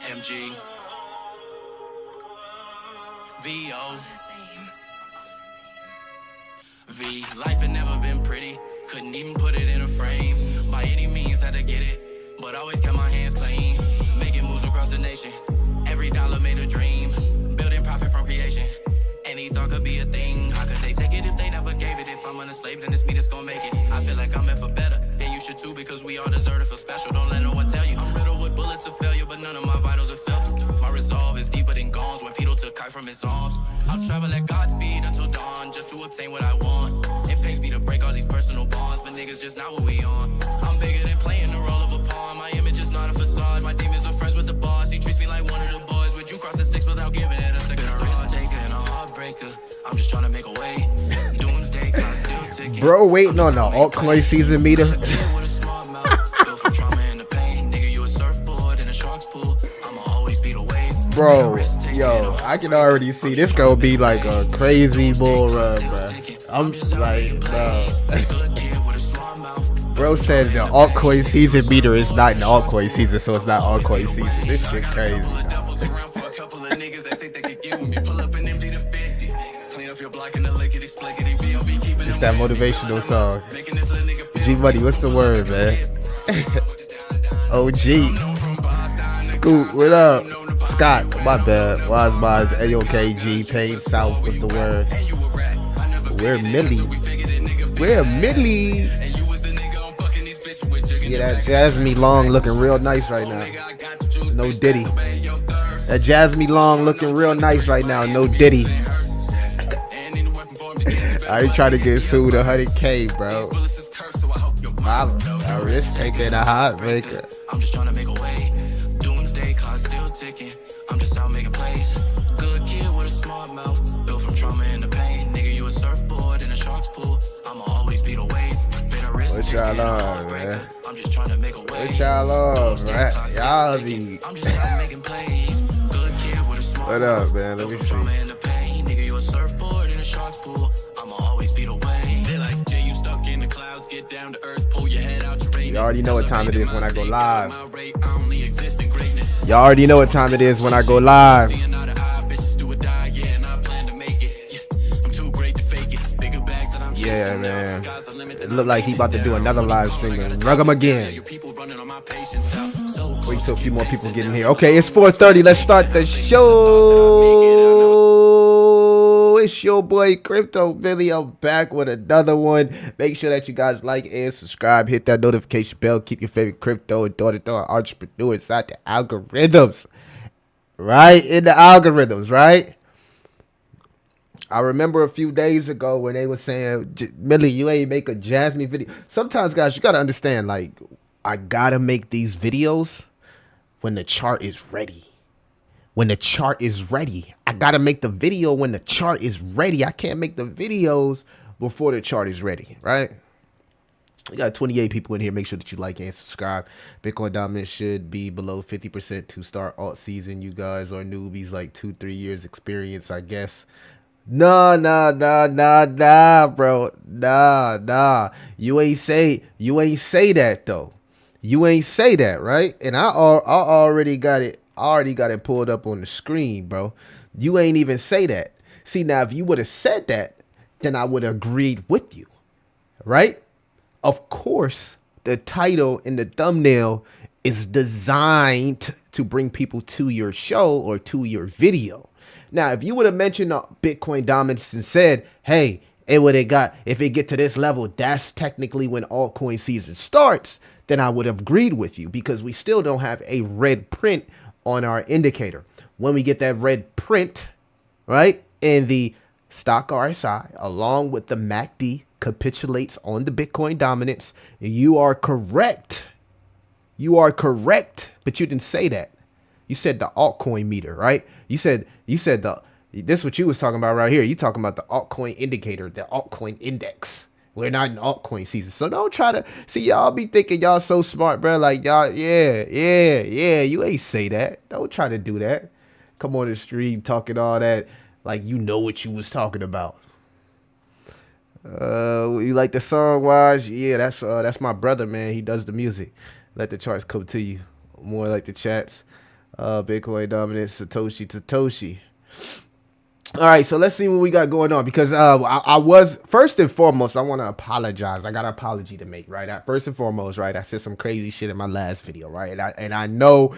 MG, VO, V. Life had never been pretty, couldn't even put it in a frame. By any means, had to get it, but always kept my hands clean. Making moves across the nation, every dollar made a dream. Building profit from creation, any thought could be a thing. How could they take it if they never gave it? If I'm unslaved, then it's me that's gonna make it. I feel like I'm meant for better, and you should too, because we all deserve to feel special. Don't let no one tell you. I'm riddled with bullets of failure, but none of my vitals are felt. My resolve is deeper than Gaunt's when Peter took kite from his arms. I'll travel at God's speed until dawn, just to obtain what I want. It pains me to break all these personal bonds, but niggas just not what we on. I'm bigger than playing the role of a pawn. My image is not a facade. My demons are friends with the boss. He treats me like one of the boys. Would you cross the sticks without giving it a second? A risk taker and a heartbreaker. I'm just trying to make a way. Doomsday clock still ticking. Bro, waiting on the altcoin season meter. Bro, yo, I can already see this gonna be like a crazy bull run, bro. I'm just like, bro. Bro said the altcoin season meter is not an altcoin season, so it's not altcoin season. This shit crazy. It's that motivational song. G Money, what's the word, man? OG. Scoot, what up? Scott, my bad. Wise Mize, AOKG, Pain South, what's the word? Where Millie? Where Millie? Yeah, that Jasmy Long looking real nice right now. No Diddy. That Jasmy Long looking real nice right now. No Diddy. I ain't trying to get sued 100K, bro. My risk taking a heartbreaker. I'm just trying to make a way. Doomsday clock still ticking. I'm just out making plays. Good kid with a smart mouth. Built from trauma and the pain. Nigga, you a surfboard in a shark's pool. I'ma always be the wave. Been a risk. What y'all on, man? I'm just trying to make a way. What y'all on, right? Y'all be. I'm just out making plays. Good kid with a smart What up, man? Let me see. Nigga, you a surfboard in a shark's pool. I'ma always be the way. They like Jay, you stuck in the clouds. Get down to earth. Pull your head out your rain. You already know what time it is when I go live. Y'all already know what time it is when I go live. Yeah, man. It look like he about to do another live stream and rug him again. Wait till a few more people get in here. Okay, it's 4:30. Let's start the show. It's your boy Crypto Billy. I'm back with another one. Make sure that you guys like and subscribe. Hit that notification bell. Keep your favorite crypto and door-to-door entrepreneur inside the algorithms. Right? In the algorithms, right? I remember a few days ago when they were saying, Millie, you ain't make a Jasmy video. Sometimes, guys, you got to understand, like, I got to make these videos when the chart is ready. When the chart is ready. I got to make the video when the chart is ready. I can't make the videos before the chart is ready, right? We got 28 people in here. Make sure that you like and subscribe. Bitcoin dominance should be below 50% to start alt season. You guys are newbies, like 2-3 years experience, I guess. Nah, bro. Nah. You ain't say that though. You ain't say that, right? And I already got it. I already got it pulled up on the screen, bro. You ain't even say that. See, now if you would have said that, then I would have agreed with you, right? Of course, the title and the thumbnail is designed to bring people to your show or to your video. Now, if you would have mentioned Bitcoin dominance and said, hey, it would have got, if it get to this level, that's technically when altcoin season starts, then I would have agreed with you because we still don't have a red print on our indicator. When we get that red print, right, and the stock RSI along with the MACD capitulates on the Bitcoin dominance, you are correct. You are correct, but you didn't say that. You said the altcoin meter, right? You said this is what you was talking about right here. You talking about the altcoin indicator, the altcoin index. We're not in altcoin season. So don't try to see y'all be thinking y'all so smart, bro. Like y'all, yeah. You ain't say that. Don't try to do that. Come on the stream talking all that like you know what you was talking about. You like the song wise? Yeah, that's my brother, man. He does the music. Let the charts come to you. More like the chats. Bitcoin dominant, Satoshi. All right, so let's see what we got going on, because I was, first and foremost, I want to apologize. I got an apology to make, right? First and foremost, right, I said some crazy shit in my last video, right? And I know,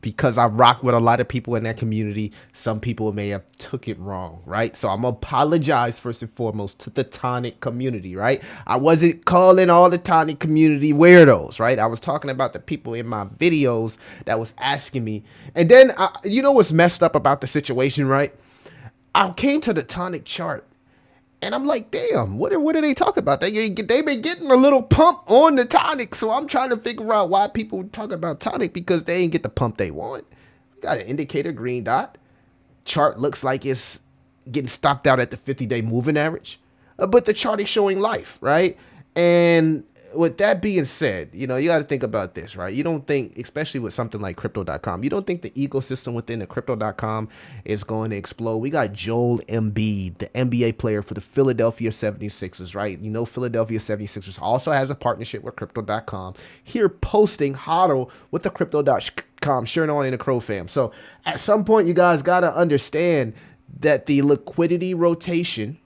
because I rock with a lot of people in that community, some people may have took it wrong, right? So I'm gonna apologize first and foremost to the Tonic community, right? I wasn't calling all the Tonic community weirdos, right? I was talking about the people in my videos that was asking me. And then, you know what's messed up about the situation, right? I came to the Tonic chart, and I'm like, damn, what are they talking about? They been getting a little pump on the Tonic, so I'm trying to figure out why people talk about Tonic, because they ain't get the pump they want. Got an indicator, green dot. Chart looks like it's getting stopped out at the 50-day moving average, but the chart is showing life, right? And with that being said, you know, you got to think about this, right? You don't think, especially with something like crypto.com, you don't think the ecosystem within the crypto.com is going to explode. We got Joel Embiid, the NBA player for the Philadelphia 76ers, right? You know, Philadelphia 76ers also has a partnership with crypto.com, here posting HODL with the crypto.com shirt on in the Crow fam. So at some point, you guys got to understand that the liquidity rotation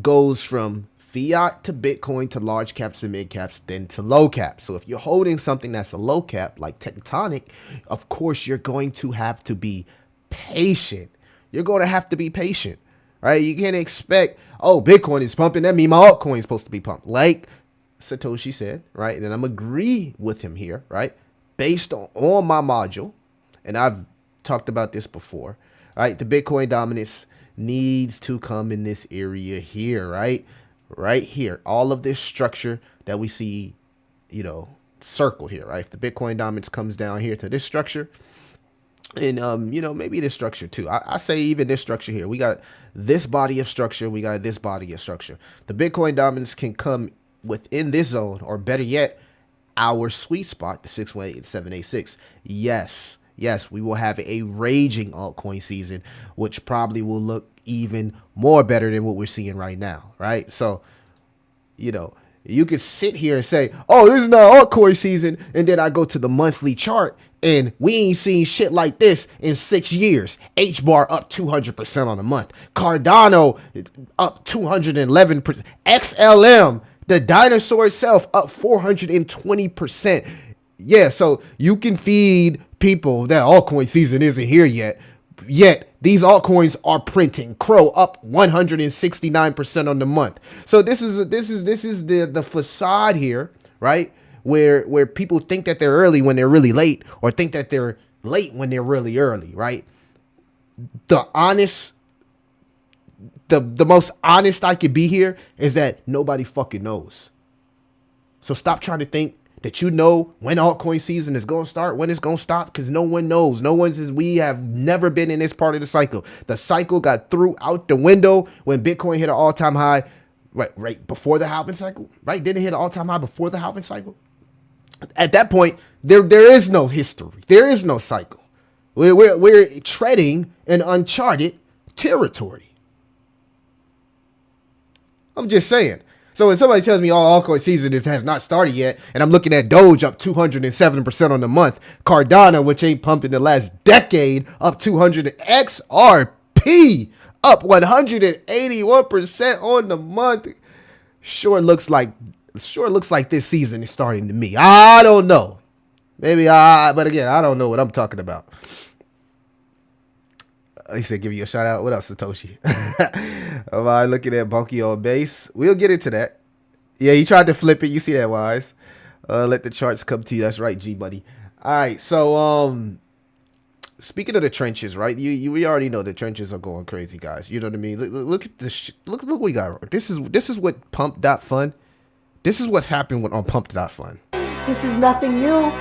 goes from fiat to Bitcoin to large caps and mid caps, then to low caps. So if you're holding something that's a low cap like Tectonic, of course you're going to have to be patient. You're going to have to be patient, right? You can't expect, oh, Bitcoin is pumping, that means my altcoin is supposed to be pumped, like Satoshi said, right? And I'm agree with him here, right? Based on my module, and I've talked about this before, right? The Bitcoin dominance needs to come in this area here, right? Right here, all of this structure that we see, you know, circle here, right? If the Bitcoin dominance comes down here to this structure, and you know, maybe this structure too. I say even this structure here. We got this body of structure. We got this body of structure. The Bitcoin dominance can come within this zone, or better yet, our sweet spot, the 618 and 786. Yes, we will have a raging altcoin season, which probably will look even more better than what we're seeing right now, right? So, you know, you could sit here and say, oh, this is not altcoin season, and then I go to the monthly chart, and we ain't seen shit like this in 6 years. H-bar up 200% on a month. Cardano up 211%. XLM, the dinosaur itself, up 420%. Yeah, so you can feed people that altcoin season isn't here yet. Yet these altcoins are printing. Crow up 169% on the month. So this is the facade here, right? Where people think that they're early when they're really late, or think that they're late when they're really early, right? The most honest I could be here is that nobody fucking knows. So stop trying to think that you know when altcoin season is going to start, when it's going to stop, because no one knows. No one says. We have never been in this part of the cycle. The cycle got threw out the window when Bitcoin hit an all-time high, right before the halving cycle, right? Didn't it hit an all-time high before the halving cycle? At that point, there is no history. There is no cycle. We're treading an uncharted territory. I'm just saying. So when somebody tells me altcoin season has not started yet, and I'm looking at Doge up 207% on the month, Cardano, which ain't pumped in the last decade, up 200, XRP up 181% on the month, sure looks like this season is starting to me. I don't know. But again, I don't know what I'm talking about. He said, give you a shout out. What else, Satoshi? Am I looking at Bunky on base? We'll get into that. Yeah, he tried to flip it. You see that, Wise? Let the charts come to you. That's right, G buddy. All right. So, speaking of the trenches, right? We already know the trenches are going crazy, guys. You know what I mean? Look at this. Look what we got. This is what Pump.fun. This is what happened on Pump.fun. This is nothing new.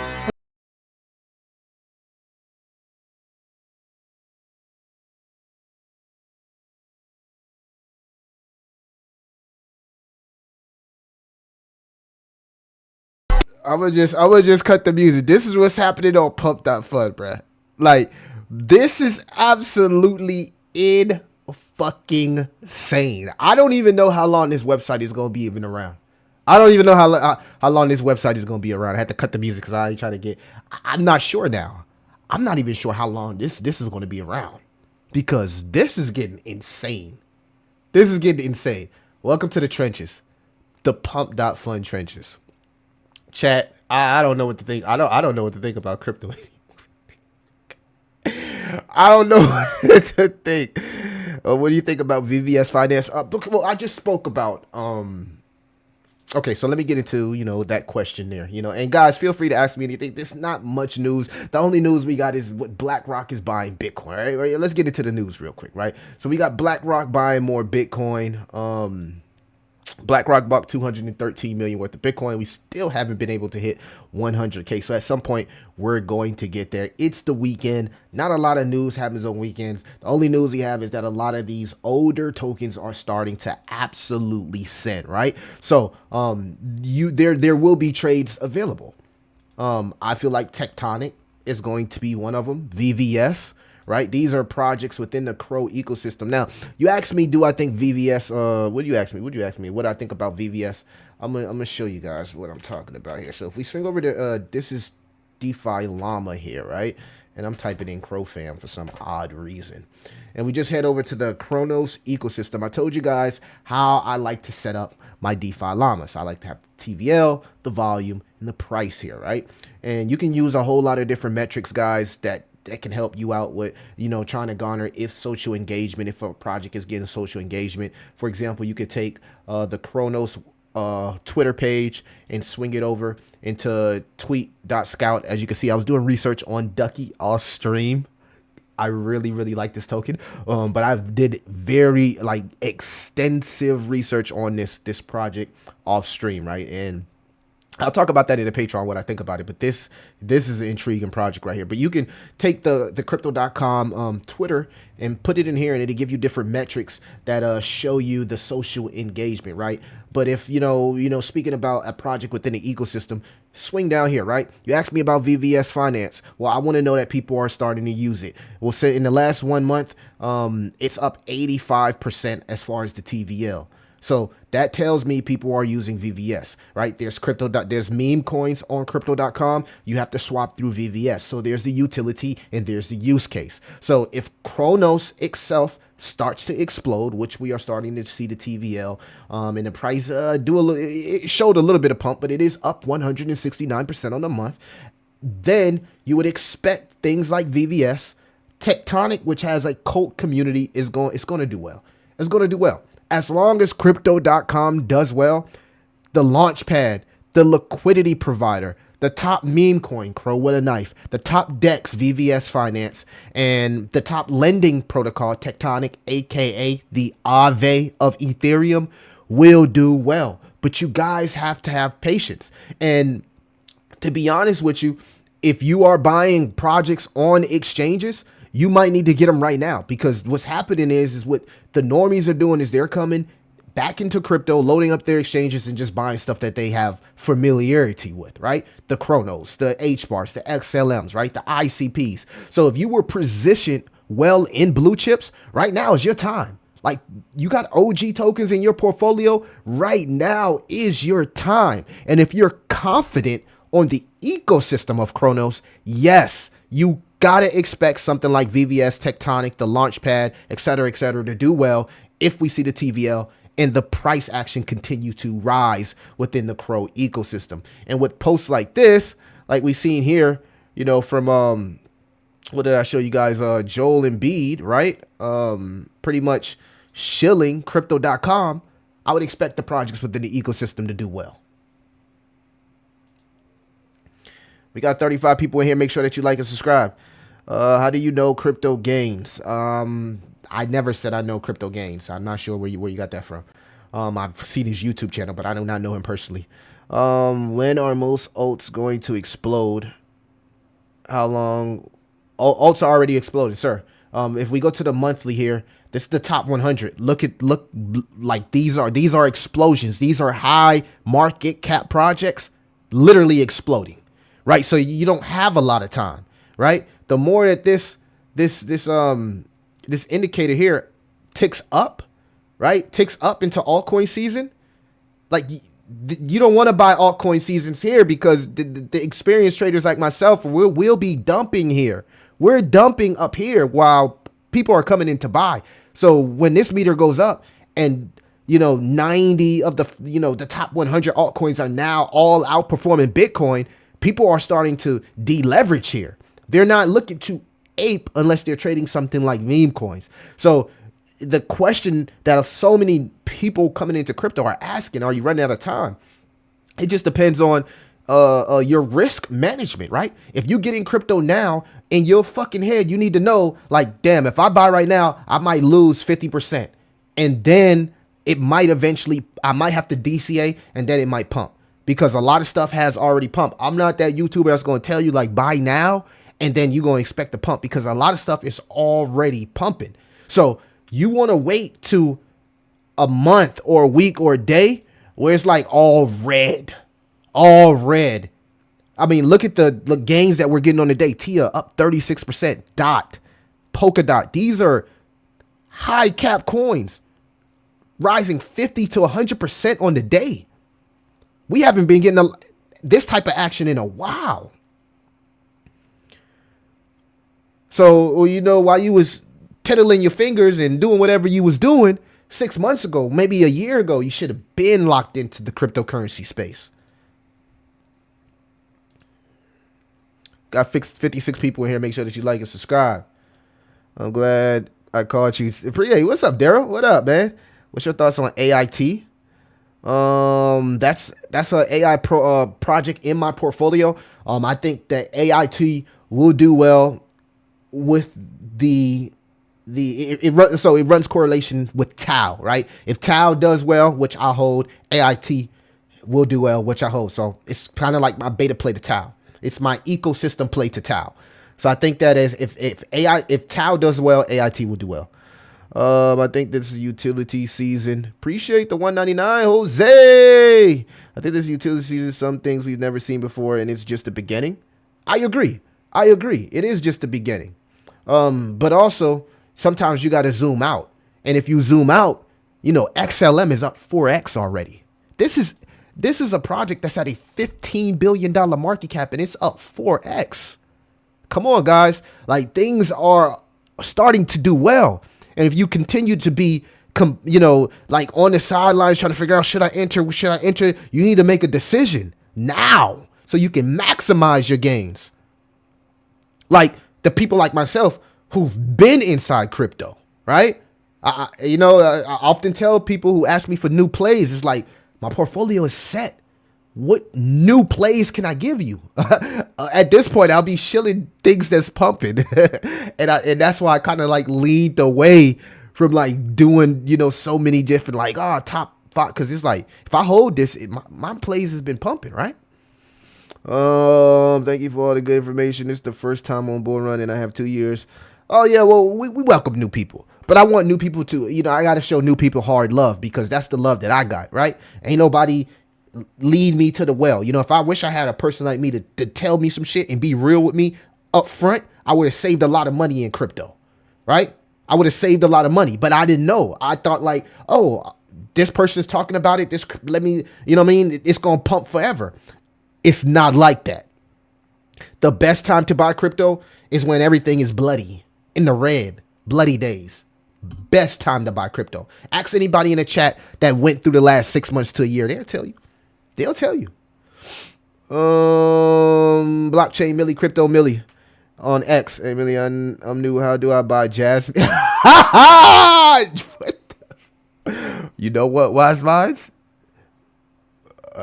I would just cut the music. This is what's happening on Pump.fun, bruh. Like, this is absolutely fucking insane. I don't even know how long this website is gonna be even around. I don't even know how long this website is going to be around. I had to cut the music because I ain't trying to get. I'm not sure now. I'm not even sure how long this is going to be around because this is getting insane. This is getting insane. Welcome to the trenches, the pump.fun trenches. Chat. I don't know what to think. I don't know what to think about crypto. I don't know what to think. What do you think about VVS finance? Well, I just spoke about. Okay, so let me get into that question there. And guys, feel free to ask me anything. There's not much news. The only news we got is what BlackRock is buying Bitcoin. Right? Let's get into the news real quick. Right. So we got BlackRock buying more Bitcoin. BlackRock bought 213 million worth of Bitcoin. We still haven't been able to hit 100K. So at some point, we're going to get there. It's the weekend. Not a lot of news happens on weekends. The only news we have is that a lot of these older tokens are starting to absolutely send, right? So there will be trades available. I feel like Tectonic is going to be one of them. VVS. Right, these are projects within the Crow ecosystem. Now, you asked me, do I think VVS? What do you ask me? What I think about VVS? I'm gonna show you guys what I'm talking about here. So if we swing over to this is DeFi Llama here, right? And I'm typing in Crow Fam for some odd reason. And we just head over to the Cronos ecosystem. I told you guys how I like to set up my DeFi Llama. So I like to have the TVL, the volume, and the price here, right? And you can use a whole lot of different metrics, guys, that can help you out with, trying to garner if social engagement, if a project is getting social engagement. For example, you could take the Cronos Twitter page and swing it over into tweet.scout. As you can see, I was doing research on Ducky off stream. I really, really like this token. But I did very extensive research on this project off stream, right? And I'll talk about that in the Patreon, what I think about it. But this is an intriguing project right here. But you can take the crypto.com Twitter and put it in here, and it'll give you different metrics that show you the social engagement, right? But if, speaking about a project within the ecosystem, swing down here, right? You asked me about VVS Finance. Well, I want to know that people are starting to use it. We'll say in the last 1 month, it's up 85% as far as the TVL. So that tells me people are using VVS, right? There's meme coins on crypto.com. You have to swap through VVS. So there's the utility and there's the use case. So if Cronos itself starts to explode, which we are starting to see the TVL, and the price it showed a little bit of pump, but it is up 169% on the month. Then you would expect things like VVS, Tectonic, which has a cult community, it's going to do well. It's going to do well. As long as crypto.com does well, the launchpad, the liquidity provider, the top meme coin, Crow with a knife, the top DEX, VVS Finance, and the top lending protocol, Tectonic, aka the Aave of Ethereum, will do well. But you guys have to have patience. And to be honest with you, if you are buying projects on exchanges, you might need to get them right now, because what's happening is what the normies are doing is they're coming back into crypto, loading up their exchanges and just buying stuff that they have familiarity with, right? The Chronos, the HBARs, the XLMs, right? The ICPs. So if you were positioned well in blue chips, right now is your time. Like, you got OG tokens in your portfolio, right now is your time. And if you're confident on the ecosystem of Cronos, yes, you gotta expect something like VVS, Tectonic, the Launchpad, et cetera, to do well if we see the TVL and the price action continue to rise within the Crow ecosystem. And with posts like this, like we seen here, from what did I show you guys? Joel Embiid, right? Pretty much shilling crypto.com. I would expect the projects within the ecosystem to do well. We got 35 people in here. Make sure that you like and subscribe. How do you know crypto gains? I never said I know crypto gains. I'm not sure where you got that from. I've seen his YouTube channel, but I do not know him personally. When are most alts going to explode? How long? Alts are already exploded, sir. If we go to the monthly here, this is the top 100. Look like these are explosions. These are high market cap projects literally exploding. Right, so you don't have a lot of time, right? The more that this indicator here ticks up, right, ticks up into altcoin season, like you don't want to buy altcoin seasons here because the experienced traders like myself will be dumping here. We're dumping up here while people are coming in to buy. So when this meter goes up and 90 of the top 100 altcoins are now all outperforming Bitcoin, people are starting to deleverage here. They're not looking to ape unless they're trading something like meme coins. So the question that so many people coming into crypto are asking, are you running out of time? It just depends on your risk management, right? If you get in crypto now, in your fucking head, you need to know, like, damn, if I buy right now, I might lose 50%. And then it might eventually, I might have to DCA and then it might pump because a lot of stuff has already pumped. I'm not that YouTuber that's going to tell you like buy now and then you're going to expect to pump because a lot of stuff is already pumping. So you want to wait to a month or a week or a day where it's like all red. I mean, look at the gains that we're getting on the day. TIA up 36%. DOT, Polkadot. These are high cap coins rising 50 to 100% on the day. We haven't been getting this type of action in a while. So, while you was twiddling your fingers and doing whatever you was doing 6 months ago, maybe a year ago, you should have been locked into the cryptocurrency space. Got 56 people in here. Make sure that you like and subscribe. I'm glad I called you. Hey, what's up, Daryl? What up, man? What's your thoughts on AIT? That's an AI project in my portfolio. I think that AIT will do well with it runs correlation with Tau, right? If Tau does well, which I hold, AIT will do well, which I hold. So it's kind of like my beta play to Tau. It's my ecosystem play to Tau. So I think that is if Tau does well, AIT will do well. I think this is utility season. Appreciate the 199, Jose. I think this is utility season. Some things we've never seen before, and it's just the beginning. I agree. It is just the beginning. But also sometimes you got to zoom out, and if you zoom out, XLM is up 4x already. This is a project that's at a $15 billion market cap, and it's up 4x. Come on, guys. Like, things are starting to do well. And if you continue to be, like on the sidelines trying to figure out, should I enter? You need to make a decision now so you can maximize your gains. Like the people like myself who've been inside crypto, right? I often tell people who ask me for new plays, it's like, my portfolio is set. What new plays can I give you? At this point, I'll be shilling things that's pumping. and that's why I kind of like leaned away from like doing, so many different top 5. Because it's like, if I hold this, my plays has been pumping, right? Thank you for all the good information. It's the first time on Bull Run and I have 2 years. Oh, yeah, well, we welcome new people. But I want new people to, I got to show new people hard love because that's the love that I got, right? Ain't nobody lead me to the well. If I wish I had a person like me to tell me some shit and be real with me up front, I would have saved a lot of money in crypto, right? I would have saved a lot of money, but I didn't know. I thought like, oh, this person's talking about it. Let me, it's going to pump forever. It's not like that. The best time to buy crypto is when everything is bloody, in the red, bloody days. Best time to buy crypto. Ask anybody in the chat that went through the last 6 months to a year. They'll tell you. Blockchain Millie, Crypto Millie on X. Hey Millie, I'm new. How do I buy Jasmy? You know what, Wise Minds?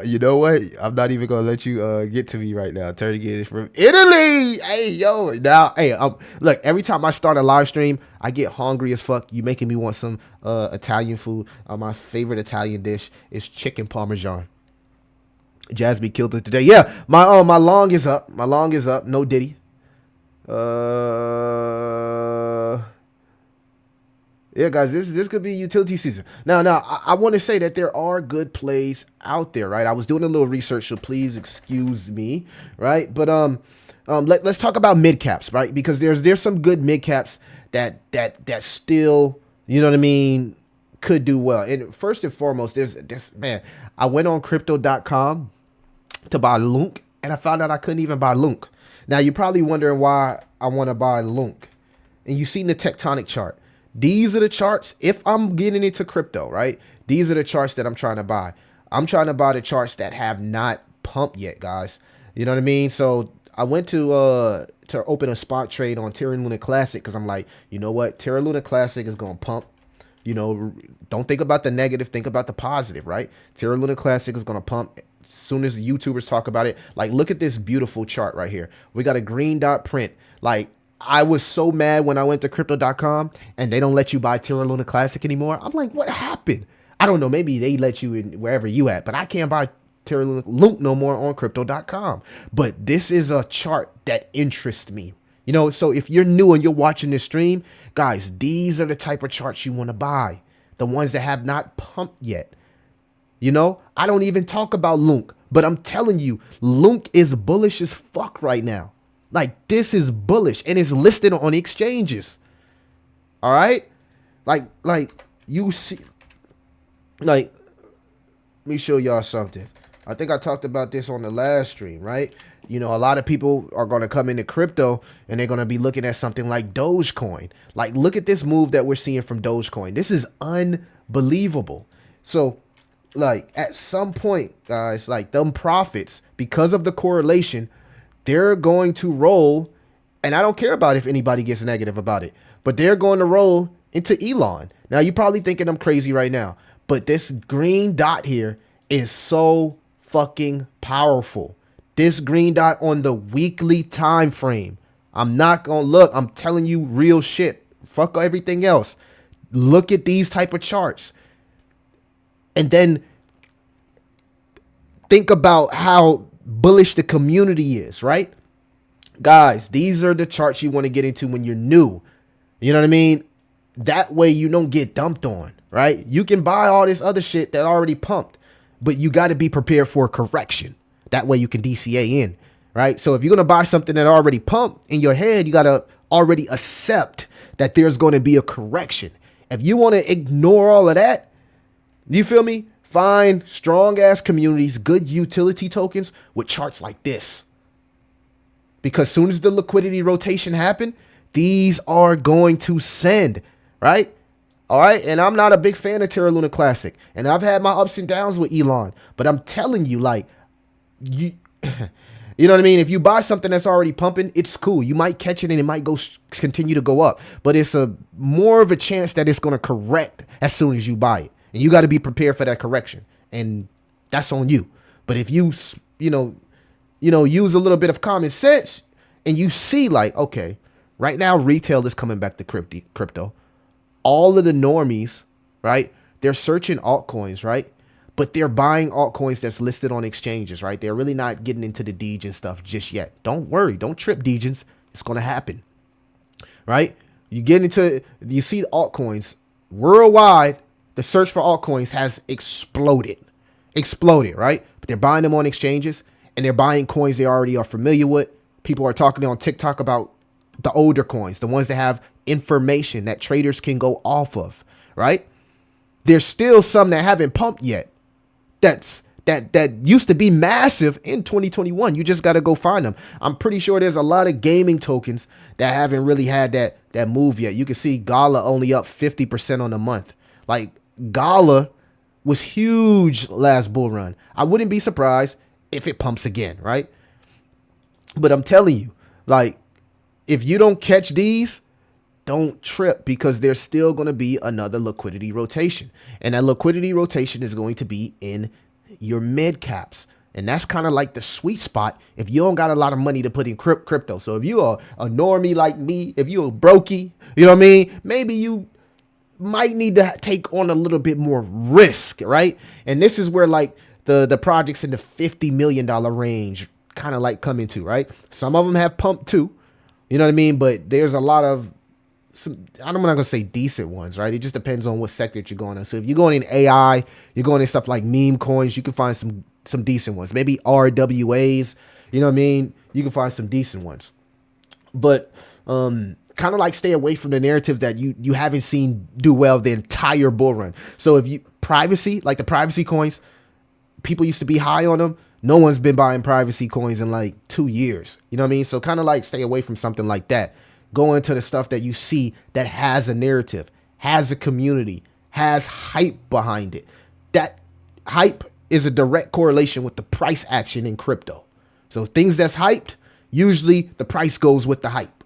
You know what? I'm not even gonna let you get to me right now. Turning it from Italy. Hey, yo. Now, hey, look, every time I start a live stream, I get hungry as fuck. You making me want some Italian food. My favorite Italian dish is chicken parmesan. Jasmy killed it today. Yeah, my long is up. My long is up. No Diddy. Yeah, guys, this could be utility season. Now, I want to say that there are good plays out there, right? I was doing a little research, so please excuse me, right? But let's talk about mid caps, right? Because there's some good mid caps that still, you know what I mean, could do well. And first and foremost, there's man, I went on crypto.com to buy Lunk, and I found out I couldn't even buy Lunk. Now you're probably wondering why I want to buy Lunk. And you've seen the Tectonic chart. These are the charts. If I'm getting into crypto, right? These are the charts that I'm trying to buy. I'm trying to buy the charts that have not pumped yet, guys. You know what I mean? So I went to open a spot trade on Terra Luna Classic because I'm like, you know what? Terra Luna Classic is going to pump. You know, don't think about the negative. Think about the positive, right? Terra Luna Classic is going to pump as soon as the YouTubers talk about it. Like, look at this beautiful chart right here. We got a green dot print. Like, I was so mad when I went to crypto.com and they don't let you buy Terra Luna Classic anymore. I'm like, what happened? I don't know. Maybe they let you in wherever you at, but I can't buy Terra Luna Lunk no more on crypto.com. But this is a chart that interests me. You know, so if you're new and you're watching this stream, guys, these are the type of charts you want to buy. The ones that have not pumped yet. You know, I don't even talk about Lunk, but I'm telling you, Lunk is bullish as fuck right now. Like, this is bullish and it's listed on exchanges. All right. Like you see, like, let me show y'all something. I think I talked about this on the last stream, right? You know, a lot of people are going to come into crypto and they're going to be looking at something like Dogecoin. Like, look at this move that we're seeing from Dogecoin. This is unbelievable. So, like, at some point, guys, like, them profits, because of the correlation, they're going to roll. And I don't care about if anybody gets negative about it, but they're going to roll into Elon. Now, you're probably thinking I'm crazy right now, but this green dot here is so fucking powerful. This green dot on the weekly time frame. I'm not gonna look. I'm telling you real shit. Fuck everything else. Look at these type of charts. And then think about how bullish the community is, right? Guys, these are the charts you want to get into when you're new. You know what I mean? That way you don't get dumped on, right? You can buy all this other shit that already pumped, but you got to be prepared for a correction. That way you can DCA in, right? So if you're going to buy something that already pumped in your head, you got to already accept that there's going to be a correction. If you want to ignore all of that, you feel me? Find strong ass communities, good utility tokens with charts like this. Because soon as the liquidity rotation happen, these are going to send, right? All right. And I'm not a big fan of Terra Luna Classic. And I've had my ups and downs with Elon. But I'm telling you, like, you know what I mean? If you buy something that's already pumping, it's cool. You might catch it and it might continue to go up. But it's a more of a chance that it's going to correct as soon as you buy it. And you got to be prepared for that correction. And that's on you. But if you use a little bit of common sense and you see, like, okay, right now retail is coming back to crypto. All of the normies, right? They're searching altcoins, right? But they're buying altcoins that's listed on exchanges, right? They're really not getting into the Degen stuff just yet. Don't worry. Don't trip, Degens. It's going to happen, right? You see the altcoins worldwide. The search for altcoins has exploded, right? But they're buying them on exchanges and they're buying coins they already are familiar with. People are talking on TikTok about the older coins, the ones that have information that traders can go off of, right? There's still some that haven't pumped yet. That used to be massive in 2021. You just got to go find them. I'm pretty sure there's a lot of gaming tokens that haven't really had that move yet. You can see Gala only up 50% on the month. Like, Gala was huge last bull run. I wouldn't be surprised if it pumps again, right? But I'm telling you, like, if you don't catch these, don't trip, because there's still going to be another liquidity rotation. And that liquidity rotation is going to be in your mid caps. And that's kind of like the sweet spot if you don't got a lot of money to put in crypto. So if you are a normie like me, if you're a brokey, you know what I mean? Maybe you might need to take on a little bit more risk, right? And this is where, like, the projects in the $50 million range kind of like come into, right? Some of them have pumped too, you know what I mean? But there's a lot of I'm not going to say decent ones, right? It just depends on what sector you're going on. So if you're going in AI, you're going in stuff like meme coins, you can find some decent ones. Maybe RWAs, you know what I mean? You can find some decent ones. But kind of like stay away from the narrative that you haven't seen do well the entire bull run. So if you privacy, like the privacy coins, people used to be high on them. No one's been buying privacy coins in like 2 years. You know what I mean? So kind of like stay away from something like that. Go into the stuff that you see that has a narrative, has a community, has hype behind it. That hype is a direct correlation with the price action in crypto. So things that's hyped, usually the price goes with the hype.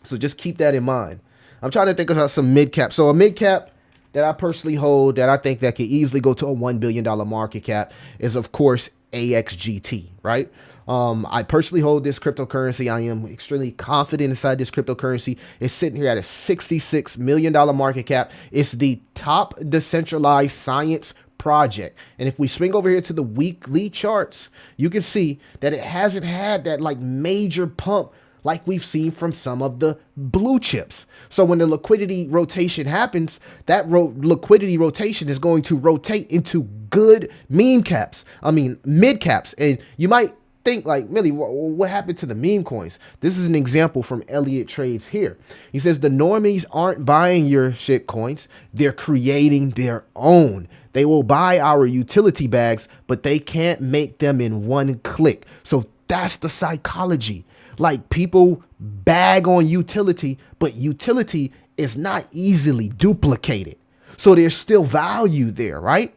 So just keep that in mind. I'm trying to think about some mid-cap. So a mid-cap that I personally hold that I think that could easily go to a $1 billion market cap is, of course, AXGT, right? I personally hold this cryptocurrency. I am extremely confident inside this cryptocurrency. It's sitting here at a $66 million market cap. It's the top decentralized science project. And if we swing over here to the weekly charts, you can see that it hasn't had that like major pump like we've seen from some of the blue chips. So when the liquidity rotation happens, that liquidity rotation is going to rotate into good mid caps. And you might think like, Millie, what happened to the meme coins? This is an example from Elliott Trades here. He says the normies aren't buying your shit coins. They're creating their own. They will buy our utility bags, but they can't make them in one click. So that's the psychology. Like people bag on utility, but utility is not easily duplicated. So there's still value there, right?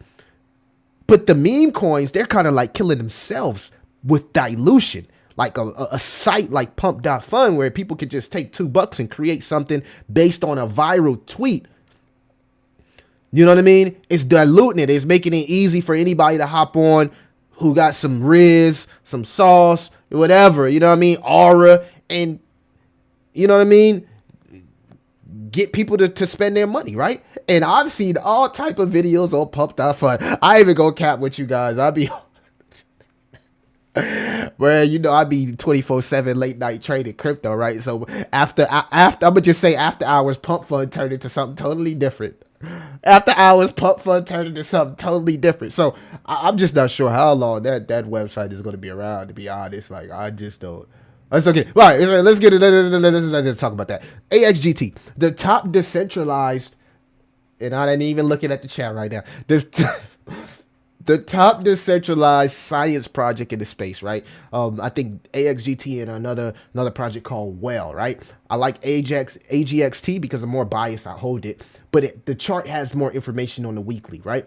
But the meme coins, they're kind of like killing themselves with dilution. Like a site like pump.fun where people could just take $2 and create something based on a viral tweet. You know what I mean? It's diluting it. It's making it easy for anybody to hop on who got some Riz, some sauce, whatever, you know what I mean? Aura, and you know what I mean? Get people to spend their money, right? And I've seen all type of videos on pump.fun. I even go cap with you guys. I'll be where I'd be 24/7 late night trading crypto, right? So after I'm gonna just say after hours, pump fund turned into something totally different. After hours, pump fund turned into something totally different. So I'm just not sure how long that website is going to be around. To be honest, like I just don't. That's okay. All right, let's get it. Let's talk about that. AXGT, the top decentralized, and I ain't even looking at the chat right now. The top decentralized science project in the space, right? I think AXGT and another project called Well, right? I like AGXT because I'm more biased. I hold it, but the chart has more information on the weekly, right?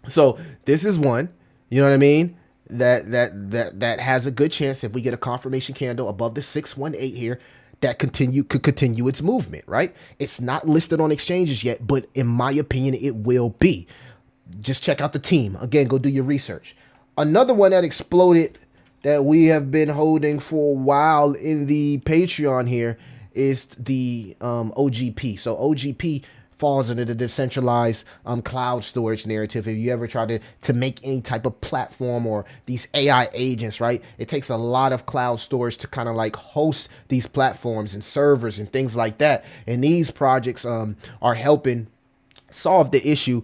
So this is one, you know what I mean? That has a good chance if we get a confirmation candle above the 618 here that could continue its movement, right? It's not listed on exchanges yet, but in my opinion, it will be. Just check out the team. Again, go do your research. Another one that exploded that we have been holding for a while in the Patreon here is the OGP. So OGP falls under the decentralized cloud storage narrative. If you ever try to make any type of platform or these AI agents, right? It takes a lot of cloud storage to kind of like host these platforms and servers and things like that. And these projects are helping solve the issue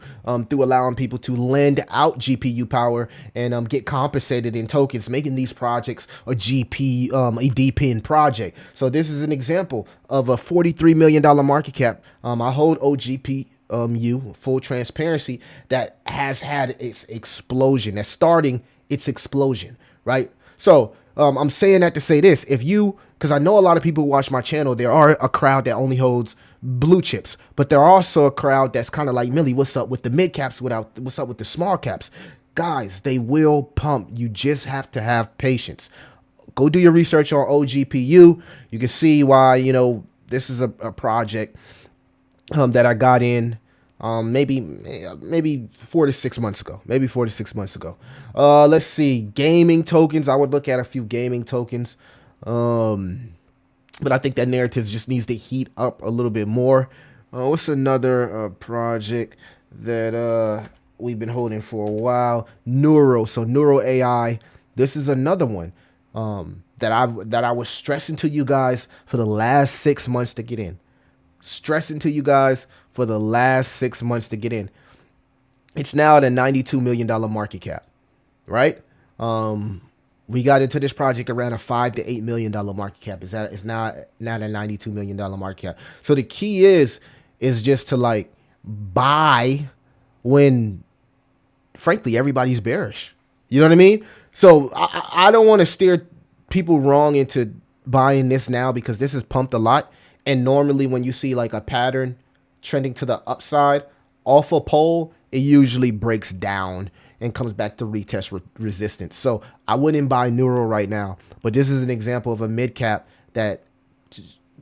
through allowing people to lend out GPU power and get compensated in tokens, making these projects a dPIN project. So this is an example of a $43 million market cap. I hold OGP full transparency, that has had its explosion, that's starting its explosion, right? So I'm saying that to say this, because I know a lot of people who watch my channel, there are a crowd that only holds blue chips, but there are also a crowd that's kind of like, Millie, what's up with the mid caps, what's up with the small caps? Guys, they will pump. You just have to have patience. Go do your research on OGPU. You can see why, this is a project that I got in maybe 4 to 6 months ago. Let's see, gaming tokens. I would look at a few gaming tokens. But I think that narrative just needs to heat up a little bit more. What's another project that we've been holding for a while? Neuro. So Neuro AI. This is another one that I was stressing to you guys for the last 6 months to get in. It's now at a $92 million market cap, right? We got into this project around a $5 to $8 million market cap. It's not a $92 million market cap. So the key is just to like buy when, frankly, everybody's bearish. You know what I mean? So I don't want to steer people wrong into buying this now, because this is pumped a lot. And normally when you see like a pattern trending to the upside off a pole, it usually breaks down and comes back to retest resistance. So I wouldn't buy Neural right now, but this is an example of a mid cap that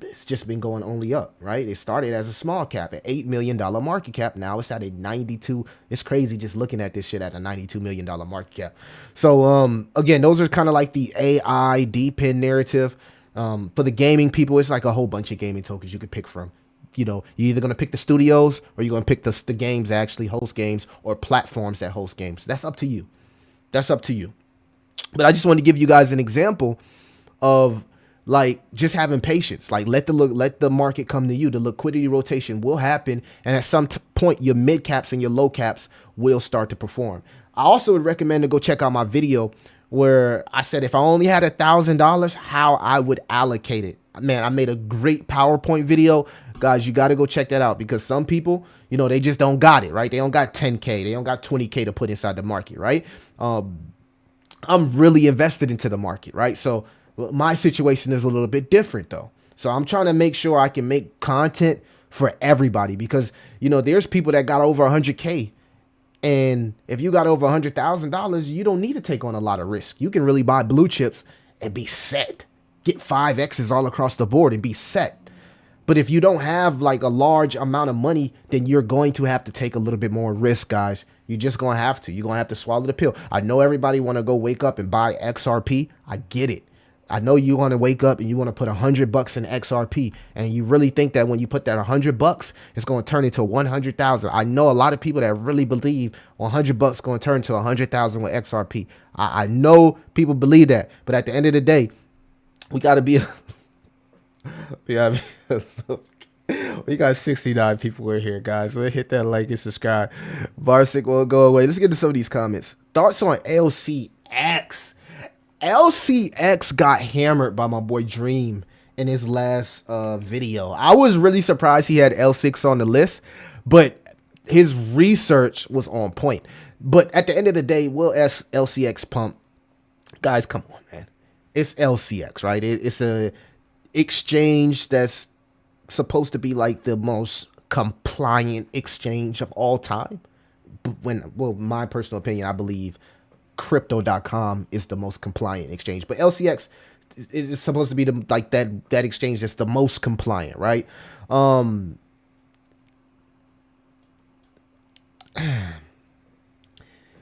it's just been going only up, right? It started as a small cap, an $8 million market cap. Now it's at a 92. It's crazy just looking at this shit at a $92 million market cap. So again, those are kind of like the AI dPIN narrative. For the gaming people, it's like a whole bunch of gaming tokens you could pick from. You know, you're either going to pick the studios or you're going to pick the games that actually host games, or platforms that host games. That's up to you. That's up to you. But I just want to give you guys an example of like just having patience. Like let the market come to you. The liquidity rotation will happen, and at some point your mid caps and your low caps will start to perform. I also would recommend to go check out my video where I said if I only had $1,000, how I would allocate it. Man, I made a great PowerPoint video. Guys, you got to go check that out, because some people, you know, they just don't got it, right? They don't got 10K. They don't got 20K to put inside the market, right? I'm really invested into the market, right? So my situation is a little bit different though. So I'm trying to make sure I can make content for everybody, because, you know, there's people that got over 100K. And if you got over $100,000, you don't need to take on a lot of risk. You can really buy blue chips and be set. Get 5X's all across the board and be set. But if you don't have like a large amount of money, then you're going to have to take a little bit more risk, guys. You're just going to have to. You're going to have to swallow the pill. I know everybody want to go wake up and buy XRP. I get it. I know you want to wake up and you want to put $100 in XRP, and you really think that when you put that $100, it's going to turn into 100,000. I know a lot of people that really believe $100 going to turn to 100,000 with XRP. I know people believe that, but at the end of the day, we got to be. We got 69 people in here, guys. So hit that like and subscribe. Barsic won't go away. Let's get to some of these comments. Thoughts on LCX. LCX got hammered by my boy Dream in his last video. I was really surprised he had L6 on the list, but his research was on point. But at the end of the day, will LCX pump? Guys, come on, man. It's LCX, right? It's a exchange that's supposed to be like the most compliant exchange of all time. Well, my personal opinion, I believe crypto.com is the most compliant exchange, but LCX is supposed to be that exchange that's the most compliant, right?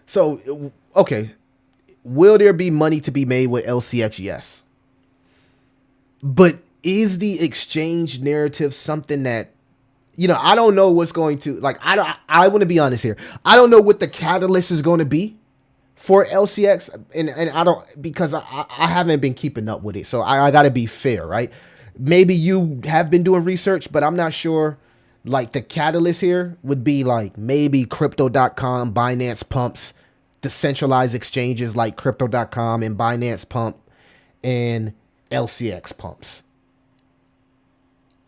So, okay. Will there be money to be made with LCX? Yes. But is the exchange narrative something that, you know, I don't know what's going to, like, I want to be honest here. I don't know what the catalyst is going to be for LCX. And I don't, because I haven't been keeping up with it. So I got to be fair, right? Maybe you have been doing research, but I'm not sure. Like the catalyst here would be like maybe crypto.com, Binance pumps, decentralized exchanges like crypto.com and Binance pump, and LCX pumps.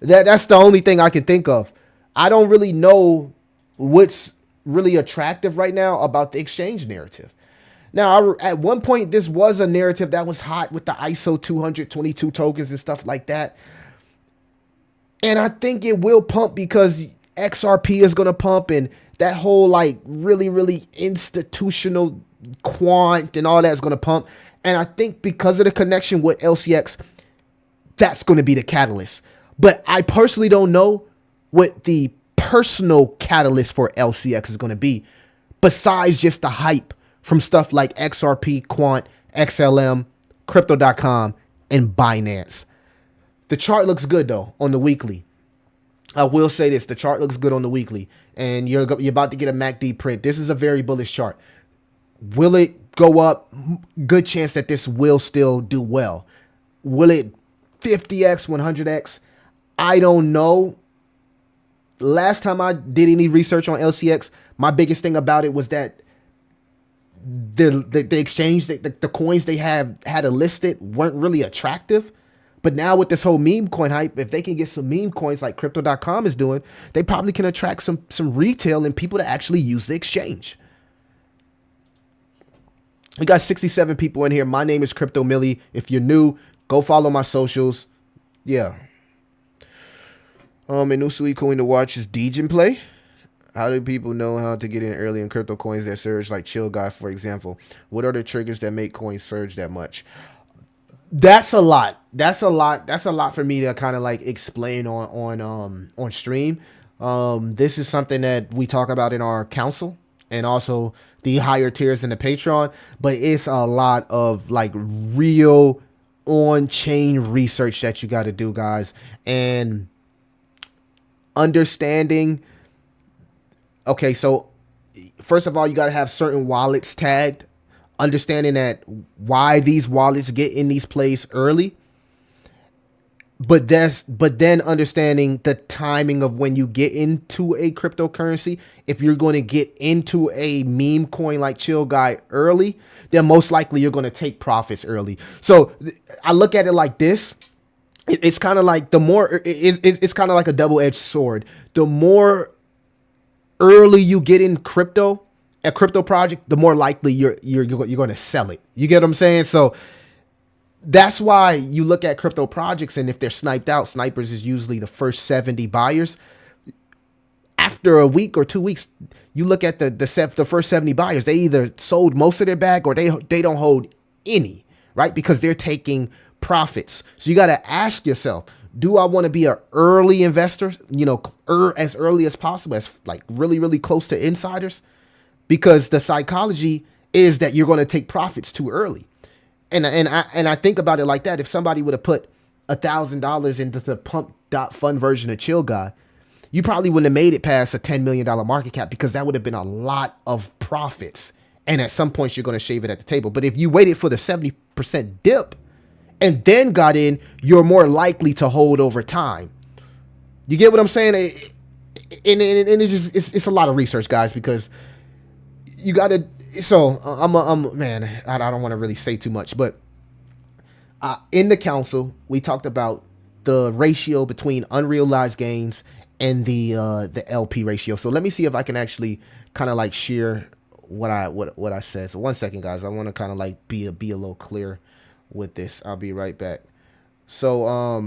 That's the only thing I can think of. I don't really know what's really attractive right now about the exchange narrative. Now, at one point, this was a narrative that was hot with the ISO 222 tokens and stuff like that. And I think it will pump because XRP is going to pump, and that whole like really, really institutional quant and all that's going to pump. And I think because of the connection with LCX, that's going to be the catalyst. But I personally don't know what the personal catalyst for LCX is going to be, besides just the hype from stuff like XRP, Quant, XLM, Crypto.com, and Binance. The chart looks good, though, on the weekly. I will say this. The chart looks good on the weekly, and you're about to get a MACD print. This is a very bullish chart. Will it go up? Good chance that this will still do well. Will it 50x, 100x? I don't know. Last time I did any research on LCX, my biggest thing about it was that the exchange, the coins they had listed weren't really attractive. But now with this whole meme coin hype, if they can get some meme coins like crypto.com is doing, they probably can attract some retail and people to actually use the exchange. We got 67 people in here. My name is Crypto Millie. If you're new, go follow my socials. Yeah. A new sweet coin to watch is dPIN play. How do people know how to get in early in crypto coins that surge, like Chill Guy, for example? What are the triggers that make coins surge that much? That's a lot. That's a lot for me to kind of like explain on stream. This is something that we talk about in our council and also the higher tiers in the Patreon, but it's a lot of like real on-chain research that you got to do, guys, and understanding. Okay, so first of all, you got to have certain wallets tagged, understanding that why these wallets get in these plays early. But then understanding the timing of when you get into a cryptocurrency. If you're going to get into a meme coin like Chill Guy early, then most likely you're going to take profits early. So I look at it like this. It's kind of like it's kind of like a double-edged sword. The more early you get in a crypto project, the more likely you're going to sell it. You get what I'm saying? So that's why you look at crypto projects, and if they're sniped out, snipers is usually the first 70 buyers. After a week or 2 weeks, you look at the first 70 buyers, they either sold most of their bag or they don't hold any, right? Because they're taking profits. So you got to ask yourself, do I want to be an early investor, as early as possible, as like really, really close to insiders? Because the psychology is that you're going to take profits too early. And I think about it like that. If somebody would have put $1,000 into the pump.fun version of Chill Guy, you probably wouldn't have made it past a $10 million market cap, because that would have been a lot of profits. And at some point, you're going to shave it at the table. But if you waited for the 70% dip and then got in, you're more likely to hold over time. You get what I'm saying? And it's a lot of research, guys, because you got to. So man, I don't want to really say too much, but in the council, we talked about the ratio between unrealized gains and the LP ratio. So let me see if I can actually kind of like share what I said. So 1 second, guys. I want to kind of like be a little clear with this. I'll be right back. So let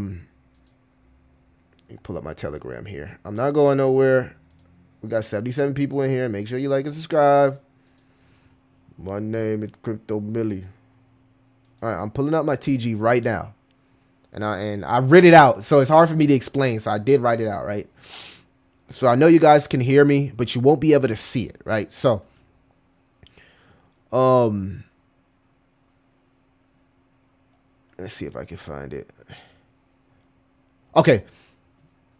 me pull up my Telegram here. I'm not going nowhere. We got 77 people in here. Make sure you like and subscribe. My name is Crypto Millie. All right, I'm pulling up my TG right now. And I read it out, so it's hard for me to explain. So I did write it out, right? So I know you guys can hear me, but you won't be able to see it, right? So let's see if I can find it. Okay.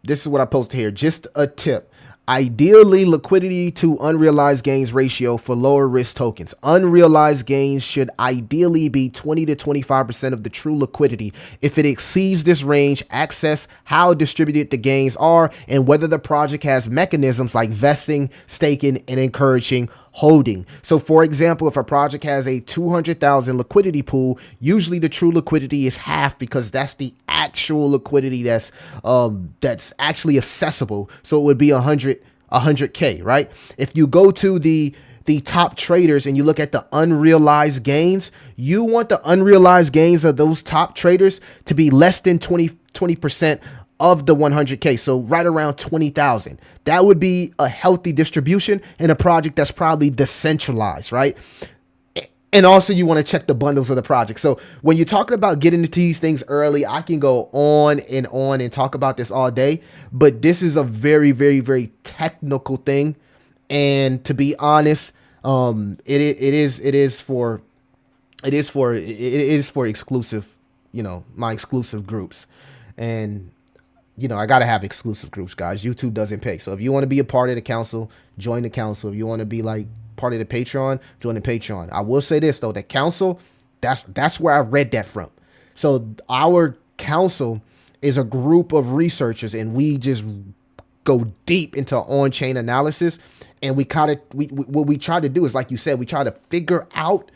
This is what I posted here. Just a tip. Ideally, liquidity to unrealized gains ratio for lower risk tokens. Unrealized gains should ideally be 20 to 25% of the true liquidity. If it exceeds this range, access how distributed the gains are and whether the project has mechanisms like vesting, staking, and encouraging holding. So for example, if a project has a 200,000 liquidity pool, usually the true liquidity is half, because that's the actual liquidity that's actually accessible. So it would be 100K, right? If you go to the top traders and you look at the unrealized gains, you want the unrealized gains of those top traders to be less than 20% of the 100K. So right around 20,000. That would be a healthy distribution in a project that's probably decentralized, right? And also you want to check the bundles of the project. So when you're talking about getting into these things early, I can go on and talk about this all day, but this is a very, very, very technical thing. And to be honest, it is for exclusive, my exclusive groups. And I got to have exclusive groups, guys. YouTube doesn't pay. So if you want to be a part of the council, join the council. If you want to be like part of the Patreon, join the Patreon. I will say this though, the council, that's where I read that from. So our council is a group of researchers, and we just go deep into on-chain analysis. And what we try to do is, like you said, we try to figure out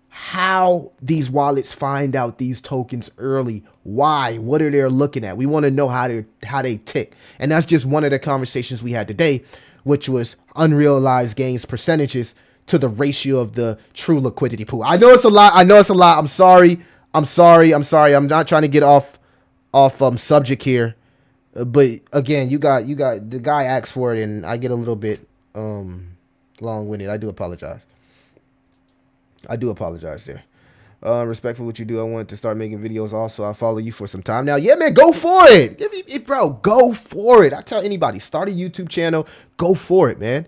how these wallets find out these tokens early. Why? What are they looking at? We want to know how they tick. And that's just one of the conversations we had today, which was unrealized gains percentages to the ratio of the true liquidity pool. I know it's a lot. I'm sorry. I'm not trying to get off subject here. But again, you got the guy asked for it, and I get a little bit long-winded. I do apologize there. Respect for what you do. I wanted to start making videos also. I'll follow you for some time now. Yeah, man, go for it. Bro, go for it. I tell anybody, start a YouTube channel. Go for it, man.